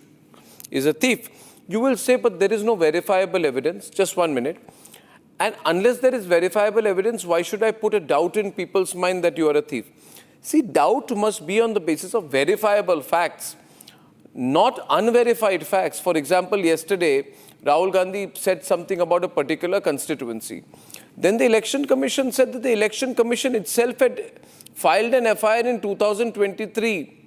is a thief? You will say, but there is no verifiable evidence. Just 1 minute. And unless there is verifiable evidence, why should I put a doubt in people's mind that you are a thief? See, doubt must be on the basis of verifiable facts, not unverified facts. For example, yesterday, Rahul Gandhi said something about a particular constituency. Then the Election Commission said that the Election Commission itself had filed an FIR in 2023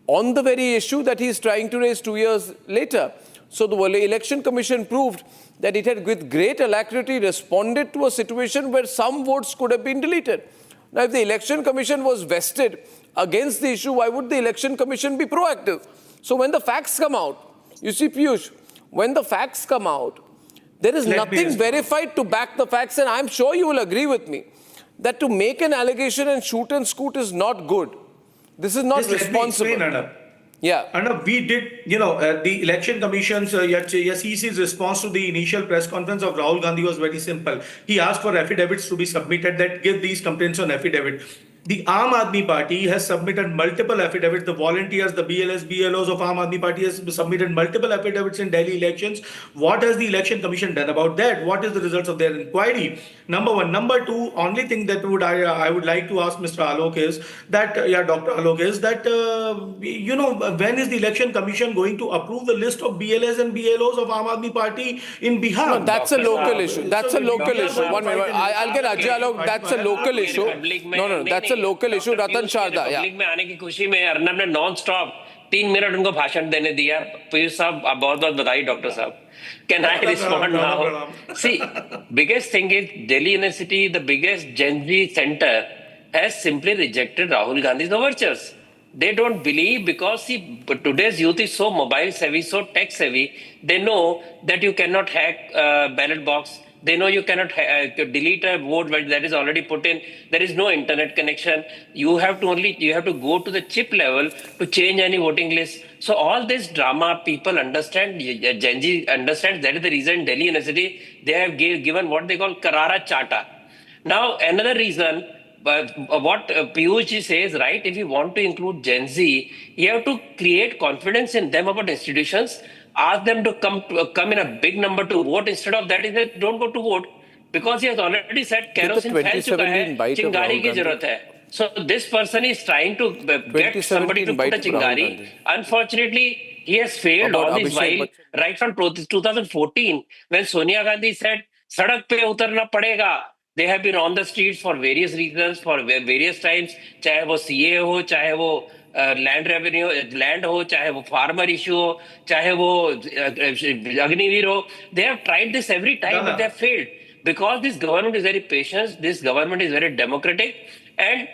on the very issue that he is trying to raise 2 years later. So the Election Commission proved that it had with great alacrity responded to a situation where some votes could have been deleted. Now, if the Election Commission was vested against the issue, why would the Election Commission be proactive? So when the facts come out, you see, Piyush, when the facts come out, there is nothing verified to back the facts, and I'm sure you will agree with me that to make an allegation and shoot and scoot is not good. This is not responsible. Let me explain, Arnab. Yeah. Arnab, we did, the Election Commission's Yasin's response to the initial press conference of Rahul Gandhi was very simple. He asked for affidavits to be submitted that give these complaints on affidavit. The Aam Aadmi Party has submitted multiple affidavits. The volunteers, the BLS, BLOs of Aam Aadmi Party has submitted multiple affidavits in Delhi elections. What has the Election Commission done about that? What is the results of their inquiry? Number one. Number two, only thing that I would like to ask Mr. Alok is that, Dr. Alok is that, when is the Election Commission going to approve the list of BLS and BLOs of Aam Aadmi Party in Bihar? No, that's a local issue. That's a local issue. 1 minute. I'll get Ajay Alok. That's a local issue. No, that's a local issue. Ratan Chadha. Public में आने की खुशी में अर्नब ने non stop 3 minute उनको भाषण देने दिया. पीयूष साहब बहुत बहुत बधाई डॉक्टर साहब. Can I respond now? See, biggest thing is Delhi University, the biggest Gen Z center, has simply rejected Rahul Gandhi's overtures. They don't believe because see, today's youth is so mobile savvy, so tech savvy. They know that you cannot hack ballot box. They know you cannot delete a vote that is already put in. There is no internet connection. You have to go to the chip level to change any voting list. So all this drama, people understand. Gen Z understands. That is the reason Delhi University they have given what they call Karara Charta. Now another reason. What Piyush says, right? If you want to include Gen Z, you have to create confidence in them about institutions. Ask them to come in a big number to vote. Instead of that, they don't go to vote because he has already said kerosene फैल चुका है, चिंगारी की जरूरत है. So this person is trying to get somebody to put a chingari. Unfortunately, he has failed all this while. Right from 2014, when Sonia Gandhi said, "सड़क पे उतरना पड़ेगा." They have been on the streets for various reasons, for various times. चाहे वो CA हो, चाहे वो land revenue land हो, चाहे वो फार्मर इशू हो, चाहे वो अग्निवीर हो. They have tried this every time, but they have failed because this government is very patient. This government is very democratic, and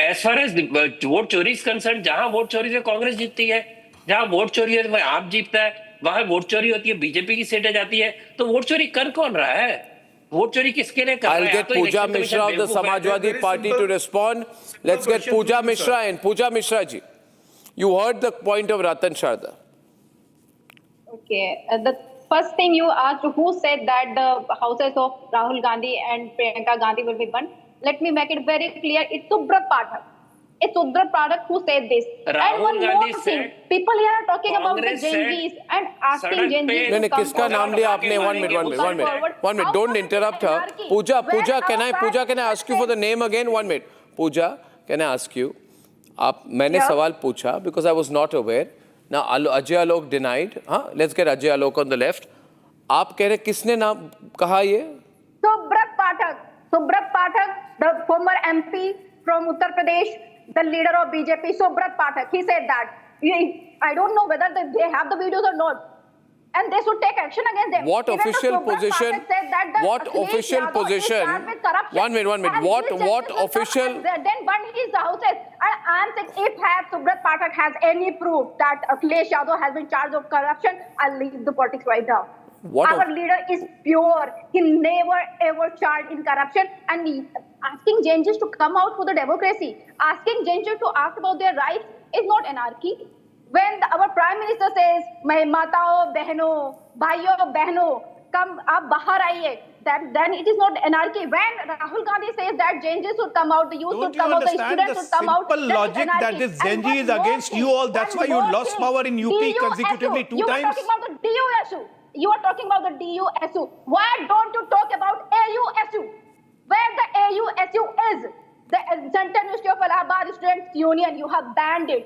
as far as vote चोरी is concerned, जहाँ vote चोरी से कांग्रेस जीतती है, जहाँ वोट चोरी है वहाँ आप जीतता है, वहाँ वोट चोरी होती है बीजेपी की सीटें जाती है. तो वोट चोरी कर कौन रहा है? वोट चोरी किसके लिए कर रहा है? I'll get Pooja Mishra of the Samajwadi Party to respond. Let's get Pooja Mishra in. Pooja Mishra ji, you heard the point of Ratan Chadha. Okay, the first thing you asked, who said that the houses of Rahul Gandhi and Priyanka Gandhi will be burnt? Let me make it very clear. It's Subrat Pathak. It's Subrat Pathak who said this. Rahul and one Gandhi more thing, people here are talking about the Gen Zs and asking Gen Zs नहीं किसका नाम लिया आपने? 1 minute. Don't interrupt her. Pooja, can I ask you for the name again? 1 minute. Pooja, can I ask you? मैंने सवाल पूछा because I was not aware. Now Ajay Alok denied. Let's get Ajay Alok on the left. आप कह रहे किसने नाम कहा ये? Subrat Pathak, the former MP from Uttar Pradesh, the leader of BJP, Subrat Pathak, he said that. I don't know whether they have the videos or not. And they should take action against them. What official position? What official position? 1 minute. What official? Then burn his houses. And I'm saying if Subrat Pathak has any proof that Akhilesh Yadav has been charged of corruption, I'll leave the politics right now. Our leader is pure. He never ever charged in corruption. And asking Gen Zs to come out for the democracy, asking Gen Zs to ask about their rights is not anarchy. When our Prime Minister says, "My matao, behno, bhaiyo, behno, come, aap bahar aiye," then it is not anarchy. When Rahul Gandhi says that Gen Z should come out, the youth should come out, the students should come out, simple logic that this Gen Z is against you all? That's why you lost power in UP consecutively 2 times. You are talking about the DUSU. You are talking about the DUSU. Why don't you talk about AUSU? Where the AUSU is? The Central University of Allahabad Students Union, you have banned it.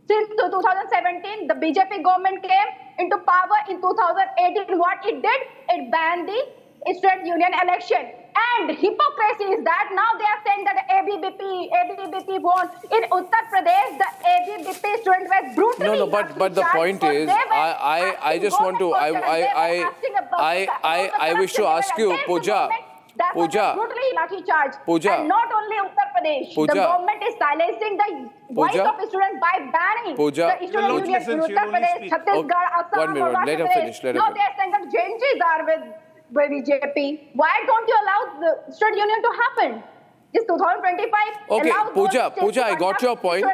Since 2017, the BJP government came into power in 2018. What it did, it banned the student union election. And hypocrisy is that now they are saying that ABVP won. In Uttar Pradesh, the ABVP student was brutally. No, but the point is, I just want to, I wish to ask you, Pooja. Brutally lathi charge. And not only Uttar Pradesh, the government is silencing the voice of students by banning the student union in Uttar Pradesh, Chhattisgarh, Assam, 1 minute, let her finish. Now they are saying that Gen Zs are with BJP. Why don't you allow the student union to happen? This 2025. Okay, Pooja, I got your point.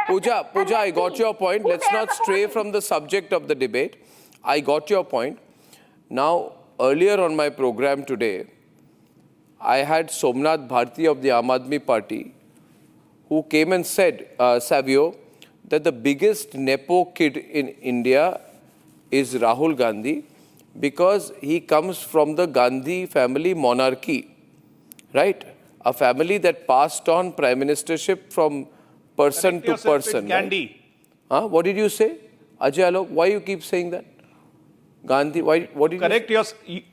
Pooja, I got your point. Let's not stray from the subject of the debate. I got your point. Now, earlier on my program today, I had Somnath Bharti of the Aam Aadmi Party, who came and said, Savio, that the biggest Nepo kid in India is Rahul Gandhi, because he comes from the Gandhi family monarchy, right? A family that passed on prime ministership from person to person. Gandhi. Huh? What did you say? Ajay Alok, why you keep saying that? Gandhi, why? What did Correct you say?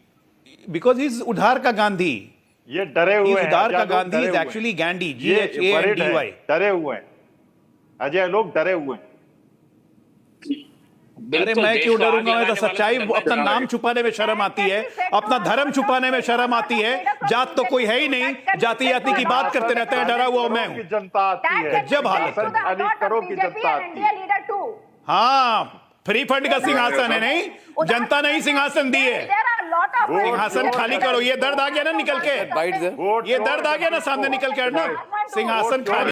Because he's Udhar ka Gandhi. ये डरे हुए हैं। Udhar ka Gandhi is actually Gandhi. Ghandy. डरे हुए हैं। अजय लोग डरे हुए हैं। अरे मैं क्यों डरूंगा? मैं तो सच्चाई, अपना नाम छुपाने में शर्म आती है, अपना धर्म छुपाने में शर्म आती है। जात तो कोई है ही नहीं, जाति की बात करते रहते हैं, डरा हुआ मैं हूँ। जनता आती है, जब हालत करोड़ की जनता आती है। हाँ, फ्री फंड का सिंहासन है, नहीं जनता नहीं सिंहासन दी है। सिंहासन खाली करो। ये दर्द आ गया ना निकल के, ये दर्द आ गया ना सामने निकल के, अर्नब सिंहासन खाली।